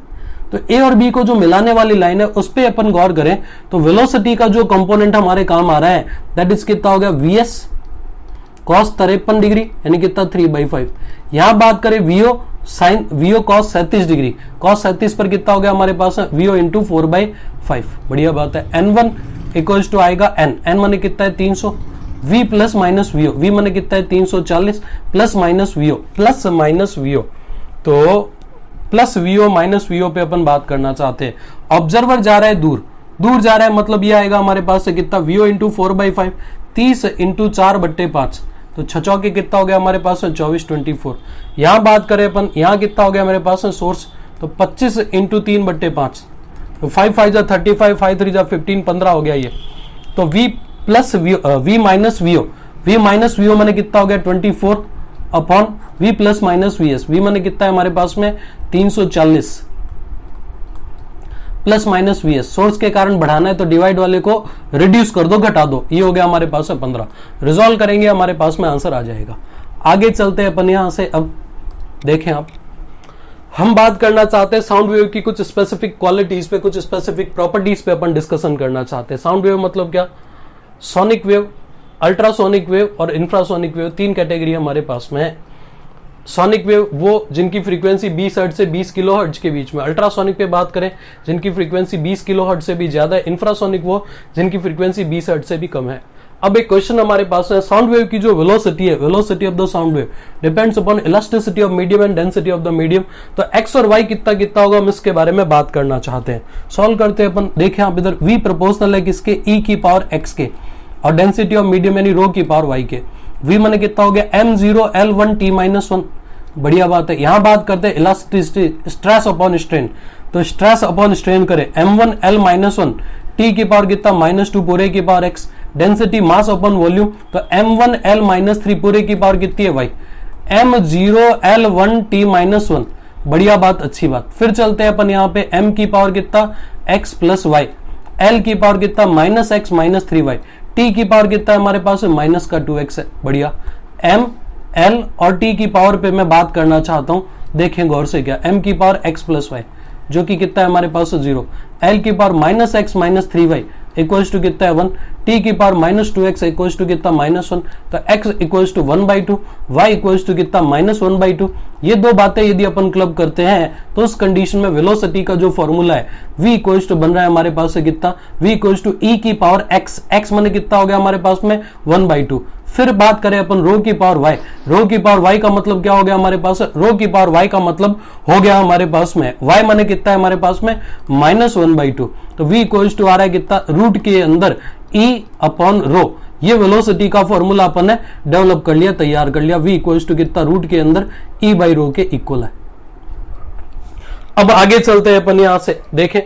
[SPEAKER 1] तो ए और बी को जो मिलाने वाली लाइन है उस पर अपन गौर करें तो वेलोसिटी का जो कंपोनेंट हमारे काम आ रहा है दैट इज कितना हो गया वीएस कॉस 53 डिग्री यानी कितना 3/5। यहां बात करें V O sine V O cos 37 degree, cos 37 पर कितना हो गया हमारे पास वीओ इंटू 4/5। बढ़िया बात है। N1 इक्वल्स टू आएगा N माने कितना है 300, V plus minus V O, V माने कितना है 340 प्लस माइनस वीओ, तो प्लस वीओ माइनस वीओ पे अपन बात करना चाहते हैं। ऑब्जर्वर जा रहा है दूर जा रहा है, मतलब ये आएगा हमारे पास से कितना वीओ इंटू 4/5, 30 इंटू 4/5, तो 6 चौके कितना हो गया हमारे पास 24 24। यहां बात करें अपन, यहां कितना हो गया हमारे पास सोर्स, तो 25 इंटू 3/5, तो 5 5 जा 35, 5 3 जा 15, 15 हो गया ये। तो V plus V minus V O मैंने कितना हो गया 24 upon V plus minus V S. V मैंने कितना है हमारे पास में 340 प्लस माइनस वीएस। सोर्स के कारण बढ़ाना है तो डिवाइड वाले को रिड्यूस कर दो, घटा दो, ये हो गया हमारे पास है 15। रिजॉल्व करेंगे हमारे पास में आंसर आ जाएगा। आगे चलते हैं अपन यहां से। अब देखें आप, हम बात करना चाहते हैं साउंड वेव की कुछ स्पेसिफिक क्वालिटीज पे, कुछ स्पेसिफिक प्रॉपर्टीज पे अपन डिस्कशन करना चाहते हैं। साउंड वेव मतलब क्या, सोनिक वेव, अल्ट्रासोनिक वेव और इंफ्रासोनिक वेव, 3 कैटेगरी हमारे पास में है। सोनिक वेव वो जिनकी फ्रीक्वेंसी 20 हर्ट्ज से 20 किलो हर्ट्ज के बीच में, अल्ट्रासोनिक पे बात करें जिनकी फ्रीक्वेंसी 20 किलो हर्ट्ज से भी ज्यादा है, इंफ्रासोनिक वो जिनकी फ्रीक्वेंसी 20 हर्ट्ज से भी कम है। अब एक क्वेश्चन हमारे पास है, साउंड वेव की जो वेलोसिटी है, velocity of the sound wave depends upon elasticity of medium and density of the medium. तो एक्स और वाई कितना कितना होगा, हम इसके बारे में बात करना चाहते हैं। सॉल्व करते हैं अपन। देखें आप इधर, v प्रोपोर्शनल है किसके, e की पावर x के, और डेंसिटी ऑफ मीडियम यानी रो की पावर y के। v माने कितना हो गया m0 L1 t-1। बढ़िया बात है। यहां बात करते हैं इलास्टिसिटी, स्ट्रेस अपॉन स्ट्रेन, तो स्ट्रेस अपॉन स्ट्रेन करें m1 L-1 टी की पावर कितना -2 पूरे की power x, density mass upon volume, तो m1l-3 पूरे की पावर कितनी है y, m0l1t-1। बढ़िया बात, अच्छी बात। फिर चलते हैं अपन यहाँ पे m की पावर कितना x प्लस y, l की पावर कितना -x -3y, t की पावर कितना है हमारे पास माइनस का 2x है। बढ़िया, m l और t की पावर पे मैं बात करना चाहता हूं, देखें गौर से क्या, m की पावर x प्लस वाई जो कि कितना है हमारे पास 0, l की power -x -3y equals to कितना है 1, t की पावर -2x इक्वल्स टू कितना -1, तो x equals to 1/2, y equals to कितना -1/2। ये दो बातें यदि अपन क्लब करते हैं तो उस कंडीशन में वेलोसिटी का जो फॉर्मूला है v इक्वल्स टू बन रहा है हमारे पास से कितना, v इक्वल्स टू e की पावर x, x माने कितना हो गया हमारे पास में 1/2। फिर बात करें अपन रो की पावर y, रो की पावर y का मतलब क्या हो गया हमारे पास, रो की पावर y का मतलब हो गया हमारे पास में y माने कितना है हमारे पास में -1/2, तो v इक्वल्स टू आ रहा है कितना, रूट के अंदर e अपॉन रो। ये वेलोसिटी का फॉर्मूला अपन ने डेवलप कर लिया, तैयार कर लिया, v इक्वल्स टू कितना, रूट के अंदर e बाई रो के इक्वल है। अब आगे चलते हैं अपन यहां से, देखें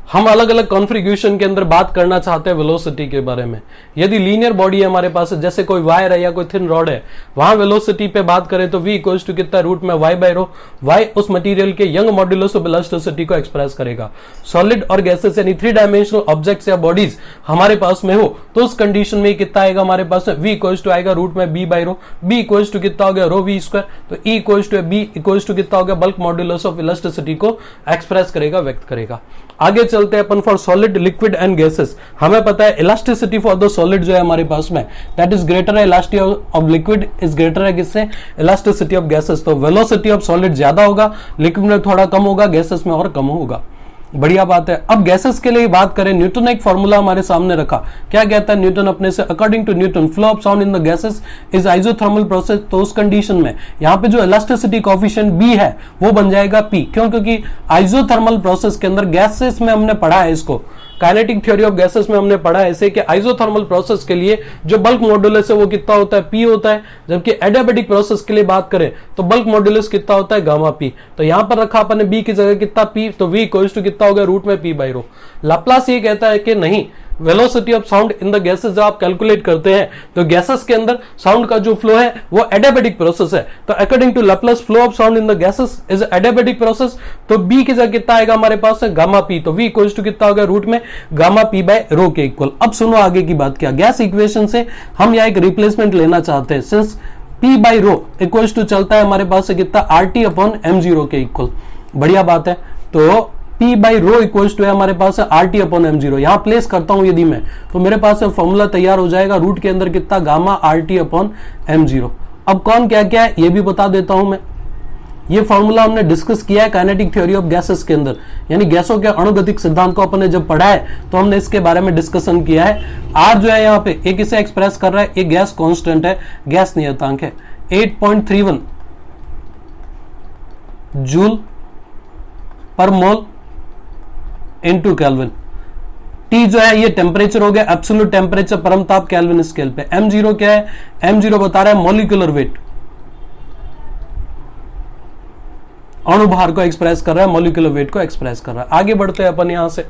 [SPEAKER 1] हम अलग अलग कॉन्फ़िगरेशन के अंदर बात करना चाहते हैं वेलोसिटी के बारे में। यदि लीनियर बॉडी है हमारे पास, जैसे कोई वायर है या कोई थिन रॉड है, वहां वेलोसिटी पे बात करें तो v इक्वल्स टू कितना, रूट में y बाई रो। y उस मटेरियल के यंग मॉड्यूलस ऑफ इलास्टिसिटी को एक्सप्रेस करेगा। सॉलिड और गैसेस यानी 3 डायमेंशनल ऑब्जेक्ट्स या बॉडीज हमारे पास में हो तो उस कंडीशन में कितना आएगा हमारे पास, v इक्वल्स टू आएगा रूट में b by rho. b equals to कितना हो गया, रो v स्क्वायर, तो e equals to b equals to कितना हो गया, बल्क मॉड्यूलस ऑफ इलास्टिसिटी को एक्सप्रेस करेगा, व्यक्त करेगा। आगे चलते हैं अपन for solid, liquid and gases. हमें पता है इलास्टिसिटी फॉर द सॉलिड जो है हमारे पास में दैट इज ग्रेटर है, elasticity of liquid is greater है किससे, इलास्टिसिटी ऑफ गैसेस। तो वेलोसिटी ऑफ सॉलिड ज्यादा होगा, लिक्विड में थोड़ा कम होगा, गैसेस में और कम होगा। बढ़िया बात है। अब गैसेस के लिए बात करें, न्यूटन ने एक फॉर्मूला हमारे सामने रखा, क्या कहता है न्यूटन अपने से, according to Newton flow of sound in the gases is isothermal process. तो उस कंडीशन में यहाँ पे जो इलास्टिसिटी कोएफिशिएंट b है वो बन जाएगा p, क्यों, क्योंकि आइसोथर्मल प्रोसेस के अंदर गैसेस में हमने पढ़ा है इसको, काइनेटिक थ्योरी ऑफ गैसेस में हमने पढ़ा है ऐसे कि आइसोथर्मल प्रोसेस के लिए जो बल्क मॉड्यूलस है वो कितना होता है, p होता है, जबकि एडियाबैटिक प्रोसेस के लिए बात करें तो बल्क मॉड्यूलस कितना होता है, गामा p। तो यहां पर रखा अपन ने b की जगह कितना p, तो v इक्वल्स टू कितना हो गया, रूट में p बाई रो। लाप्लास ये कहता है कि नहीं, velocity of sound in the gases जब आप कैलकुलेट करते हैं तो गैसेस के अंदर साउंड का जो फ्लो है वो एडियाबैटिक प्रोसेस है। तो according to Laplace flow of sound in the gases is adiabatic process, तो b की जगह कितना आएगा हमारे पास है, गामा p, तो v इक्वल्स टू कितना हो गया, रूट में गामा p बाय रो के इक्वल। अब सुनो आगे की बात, क्या गैस इक्वेशन से हम यहाँ एक रिप्लेसमेंट लेना चाहते हैं, since p by rho equals to चलता है हमारे पास से कितना, RT अपॉन m0 के इक्वल। बढ़िया बात है। तो p by rho equals to है हमारे पास है RT अपॉन m0, यहां प्लेस करता हूं यदि मैं, तो मेरे पास फॉर्मूला तैयार हो जाएगा, रूट के अंदर कितना, गामा RT अपॉन m0। अब कौन क्या क्या है ये भी बता देता हूं मैं। ये फॉर्मूला हमने डिस्कस किया है काइनेटिक थ्योरी ऑफ गैसेस के अंदर, यानी गैसों के अणुगतिक सिद्धांत को अपन ने जब पढ़ा है तो हमने इसके बारे में डिस्कशन किया है। R जो है यहाँ पे एक इसे एक्सप्रेस कर रहा है, एक गैस कांस्टेंट है, गैस नियतांक है 8.31 जूल पर मोल इनटू केल्विन। T जो है ये टेम्परेचर हो गया, एब्सोल्यूट टेम्परेचर, परम ताप केल्विन स्केल पे। m0 क्या है, m0 बता रहा है मॉलिक्यूलर वेट, अणु भार को एक्सप्रेस कर रहा है, मॉलिक्यूलर वेट को एक्सप्रेस कर रहा है। आगे बढ़ते हैं अपन यहां से,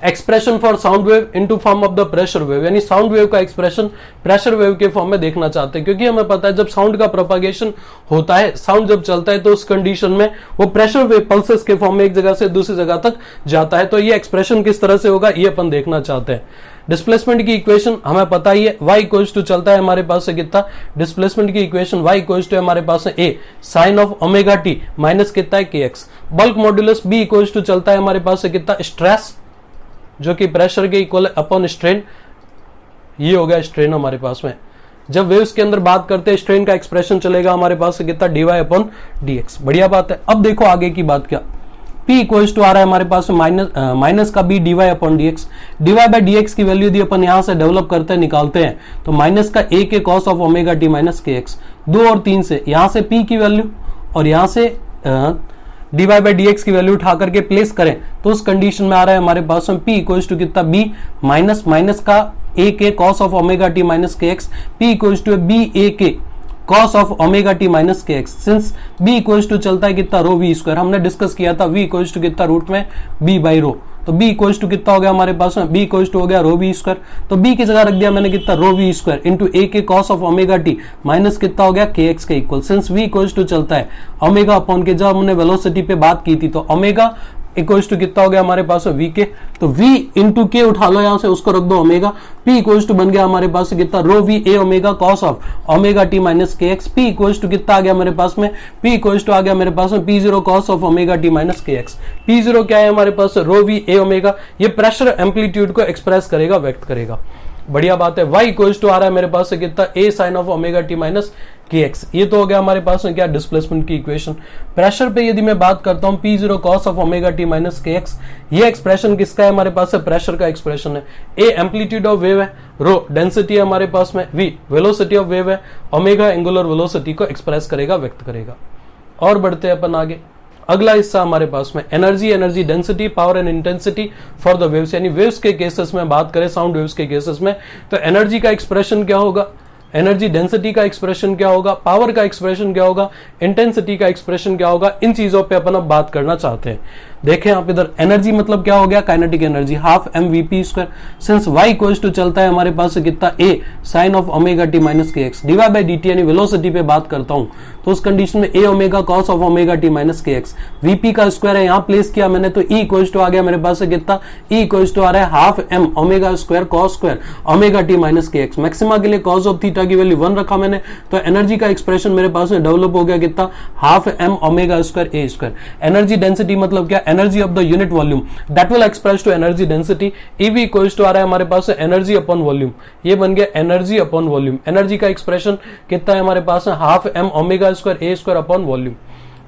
[SPEAKER 1] expression for sound wave into form of the pressure wave, यानी साउंड वेव का एक्सप्रेशन प्रेशर वेव के फॉर्म में देखना चाहते हैं, क्योंकि हमें पता है जब साउंड का प्रोपागेशन होता है, साउंड जब चलता है तो उस कंडीशन में वो प्रेशर वेव पल्सेस के फॉर्म में एक जगह से दूसरी जगह तक जाता है। तो ये एक्सप्रेशन किस तरह से होगा ये अपन देखना चाहते हैं। डिस्प्लेसमेंट की इक्वेशन हमें पता ही है, y इक्वल्स टू चलता है हमारे पास से कितना, डिस्प्लेसमेंट की इक्वेशन y इक्वल्स टू हमारे पास है a sine of omega t minus कितना है kx। Bulk modulus b equals to चलता है हमारे पास से कितना, स्ट्रेस जो कि प्रेशर के इक्वल है अपॉन स्ट्रेन, ये हो गया स्ट्रेन हमारे पास में। जब वेव्स के अंदर बात करते हैं स्ट्रेन का एक्सप्रेशन चलेगा हमारे पास से कितना, dy अपॉन dx। बढ़िया बात है। अब देखो आगे की बात, क्या p इक्वल्स टू आ रहा है हमारे पास माइनस का b dy upon dx। dy by dx की वैल्यू यदि अपन यहां से डेवलप करते हैं, निकालते हैं, तो माइनस का a के cos of omega t minus kx, 2 और 3 से यहां से p की वैल्यू और यहां से dy बाई dx की वैल्यू उठा करके प्लेस करें तो उस कंडीशन में आ रहा है हमारे पास में p इक्वल्स टू कितना, b माइनस माइनस का a के cos of omega t minus kx, p equals to b a के cos of omega t minus kx। Since b equals to चलता है कितना, रो v स्क्वायर, हमने discuss किया था v इक्वल्स टू कितना, रूट में b बाई रो। तो b इक्वल टू कितना हो गया हमारे पास में, b इक्वल टू हो गया रो वी स्क्वायर। तो b की जगह रख दिया मैंने कितना, rho V square into a के cos of omega T minus कितना हो गया के एक्स के इक्वल। सिंस v इक्वल टू चलता है ओमेगा अपॉन के, जब हमने वेलोसिटी पे बात की थी तो ओमेगा इक्वल्स टू कितना हो गया हमारे पास वी के, तो v इंटू के उठा लो यहां से, उसको रख दो ओमेगा, p इक्वल्स टू बन गया हमारे पास कितना, rho V A omega cos of omega T minus K X. p equals to कितना आ गया मेरे पास में, p इक्वल्स टू आ गया मेरे पास में P zero cos of omega T minus K x. P zero क्या है हमारे पास, रो वी ए ओमेगा, ये प्रेशर एम्पलीट्यूड को एक्सप्रेस करेगा, व्यक्त करेगा। बढ़िया बात है। y इक्वल्स टू आ रहा है मेरे पास से कितना, a sine of omega T minus K X. ये तो हो गया हमारे पास में क्या, डिस्प्लेसमेंट की इक्वेशन। प्रेशर पे यदि मैं बात करता हूं P zero cos of omega T minus K X, ये एक्सप्रेशन किसका है हमारे पास है, प्रेशर का एक्सप्रेशन है। a एम्पलीट्यूड ऑफ वेव है, रो डेंसिटी है हमारे पास में, v वेलोसिटी ऑफ वेव है, ओमेगा एंगुलर वेलोसिटी को एक्सप्रेस करेगा, व्यक्त करेगा। और बढ़ते हैं अपन आगे। अगला हिस्सा हमारे पास में energy, energy density, power and intensity for the waves, यानी वेव्स के केसेस में बात करें, साउंड वेव्स के केसेस में, तो एनर्जी का एक्सप्रेशन क्या होगा, एनर्जी डेंसिटी का एक्सप्रेशन क्या होगा, पावर का एक्सप्रेशन क्या होगा, इंटेंसिटी का एक्सप्रेशन क्या होगा, इन चीजों पे अपन अब बात करना चाहते हैं। देखें आप इधर, एनर्जी मतलब क्या हो गया, kinetic energy, half M V P square. Since y equals to चलता है हमारे पास कितना, a sine of omega T minus K X, divide by dt, यानी वेलोसिटी पे बात करता हूं तो उस कंडीशन में a omega cos of omega T minus K X, vp का स्क्वायर है यहां प्लेस किया मैंने, तो e इक्वल्स टू आ गया मेरे पास से कितना, e इक्वल्स टू आ रहा है half m omega square cos square omega T minus K x. Maxima के लिए कॉस ऑफ थीटा की वैल्यू 1 रखा मैंने, तो एनर्जी का एक्सप्रेशन मेरे पास में डेवलप हो गया कितना, half m omega square a square. Energy density मतलब क्या, energy of the unit volume that will express to energy density. ev equals to आ रहा है हमारे पास एनर्जी अपॉन वॉल्यूम, ये बन गया एनर्जी अपॉन वॉल्यूम। एनर्जी का एक्सप्रेशन कितना है हमारे पास, half m omega square a square upon volume.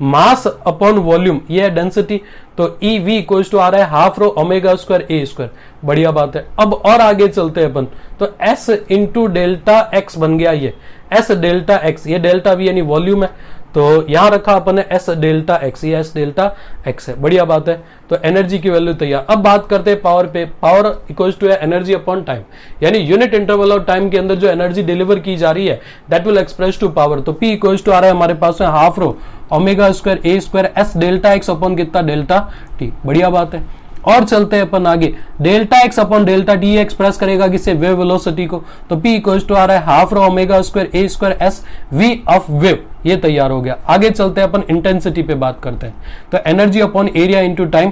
[SPEAKER 1] Mass upon volume ये है डेंसिटी, तो ev इक्वल्स टू आ रहा है half rho omega square a square. बढ़िया बात है। अब और आगे चलते हैं अपन, तो s इंटू डेल्टा x बन गया, ये s डेल्टा x, ये डेल्टा v यानी वॉल्यूम है, तो यहां रखा अपन ने s डेल्टा x, ये s डेल्टा x है। बढ़िया बात है। तो एनर्जी की वैल्यू तैयार। अब बात करते हैं पावर पे। पावर इक्वल्स टू है एनर्जी अपॉन टाइम, यानी यूनिट इंटरवल ऑफ टाइम के अंदर जो एनर्जी डिलीवर की जा रही है that will express to power. तो p इक्वल्स टू आ रहा है हमारे पास में half rho omega square a square s delta x अपॉन कितना, डेल्टा t। बढ़िया बात है। और चलते हैं अपन आगे, delta x upon delta T express करेगा किससे, वेव वेलोसिटी को, तो p इक्वल्स टू आ रहा है half rho omega square a square s v of wave. ये तैयार हो गया। आगे चलते हैं अपन इंटेंसिटी पे बात करते हैं, तो energy upon area into time.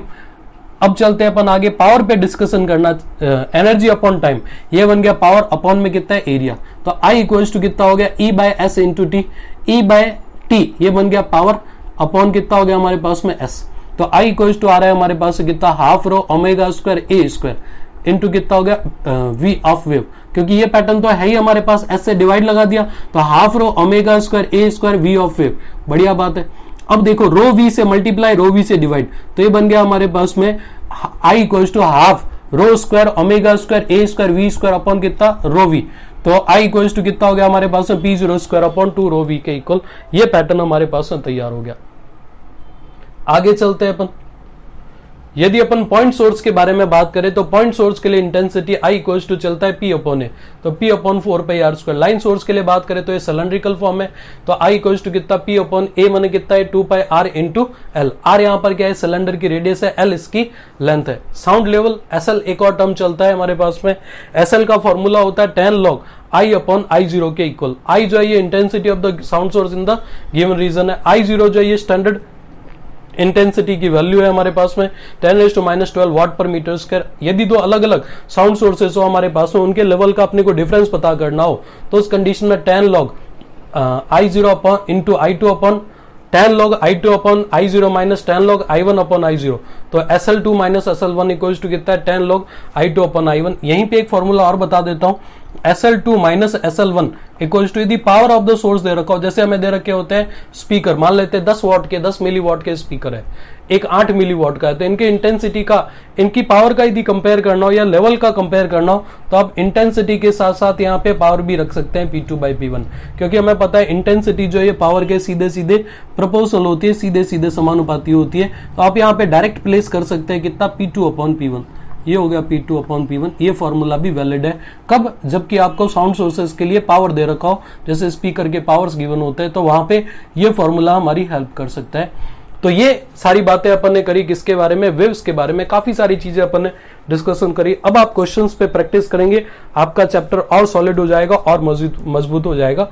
[SPEAKER 1] अब चलते हैं अपन आगे पावर पे डिस्कशन करना, एनर्जी अपॉन टाइम, ये बन गया पावर अपॉन में कितना है, एरिया, तो I इक्वल्स टू कितना हो गया, E by S into T, E by T ये बन गया पावर अपॉन कितना हो गया हमारे पास में s। तो I इक्वल्स टू आ रहा है हमारे पास कितना, half rho omega square a square into कितना हो गया v ऑफ वेव, क्योंकि ये पैटर्न तो है ही हमारे पास, s से डिवाइड लगा दिया तो half rho omega square a square v of wave. बढ़िया बात है। अब देखो रो v से मल्टीप्लाई रो v से डिवाइड, तो ये बन गया हमारे पास में I equals to half rho square omega square a square v square upon कितना, रो v। तो I इक्वल्स टू कितना हो गया हमारे पास में, P zero square upon 2 rho v के इक्वल। ये पैटर्न हमारे पास में तैयार हो गया। आगे चलते हैं अपन, यदि अपन पॉइंट सोर्स के बारे में बात करें तो पॉइंट सोर्स के लिए इंटेंसिटी I इक्वल्स टू चलता है P अपॉन ए, तो P अपॉन 4 पाई r स्क्वायर। लाइन सोर्स के लिए बात करें तो ये सिलेंड्रिकल फॉर्म है, तो I इक्वल्स टू कितना, P अपॉन ए माने कितना है, 2 पाई r इंटू एल। r यहाँ पर क्या है, सिलेंडर की रेडियस है, l इसकी लेंथ है। साउंड लेवल SL एक और टर्म चलता है हमारे पास में, SL का फॉर्मूला होता है 10 log I अपॉन I0 के इक्वल। I जो है ये intensity of the sound source in the given region है, I0 जो है ये स्टैंडर्ड इंटेंसिटी की वैल्यू है हमारे पास में 10⁻⁻12 वाट पर मीटर स्क्वायर। यदि दो अलग अलग साउंड सोर्सेस हो हमारे पास में, उनके लेवल का अपने को डिफरेंस पता करना हो, तो उस कंडीशन में 10 log I0 upon into I2 upon 10 log I2 upon I0 minus 10 log I1 upon I0, तो SL2 minus SL1 equals to कितना है, 10 log I2 अपॉन I1। यहीं पे एक फॉर्मूला और बता देता हूं, SL2 minus SL1 equals to, यदि पावर ऑफ द सोर्स दे रखा हो, जैसे हमें दे रखे होते हैं स्पीकर, मान लेते हैं 10 वॉट के 10 मिली वॉट के स्पीकर है, एक 8 मिली वॉट का है, तो इनके इंटेंसिटी का, इनकी पावर का यदि कंपेयर करना हो या लेवल का कंपेयर करना हो, तो आप इंटेंसिटी के साथ साथ यहाँ पे पावर भी रख सकते हैं P2 बाई P1, क्योंकि हमें पता है इंटेंसिटी जो है पावर के सीधे सीधे प्रोपोर्शनल होती है, सीधे सीधे समानुपाती होती है। तो आप यहाँ पे डायरेक्ट प्लेस कर सकते हैं कितना, P2 अपॉन P1। ये हो गया P2 अपॉन P1। ये फॉर्मूला भी वैलिड है कब, जबकि आपको साउंड सोर्सेस के लिए पावर दे रखा हो, जैसे स्पीकर के पावर्स गिवन होते हैं, तो वहां पे ये फॉर्मूला हमारी हेल्प कर सकता है। तो ये सारी बातें अपन ने करी किसके बारे में, वेव्स के बारे में, काफी सारी चीजें अपन ने डिस्कशन करी। अब आप क्वेश्चंस पे प्रैक्टिस करेंगे, आपका चैप्टर और सॉलिड हो जाएगा और मजबूत हो जाएगा।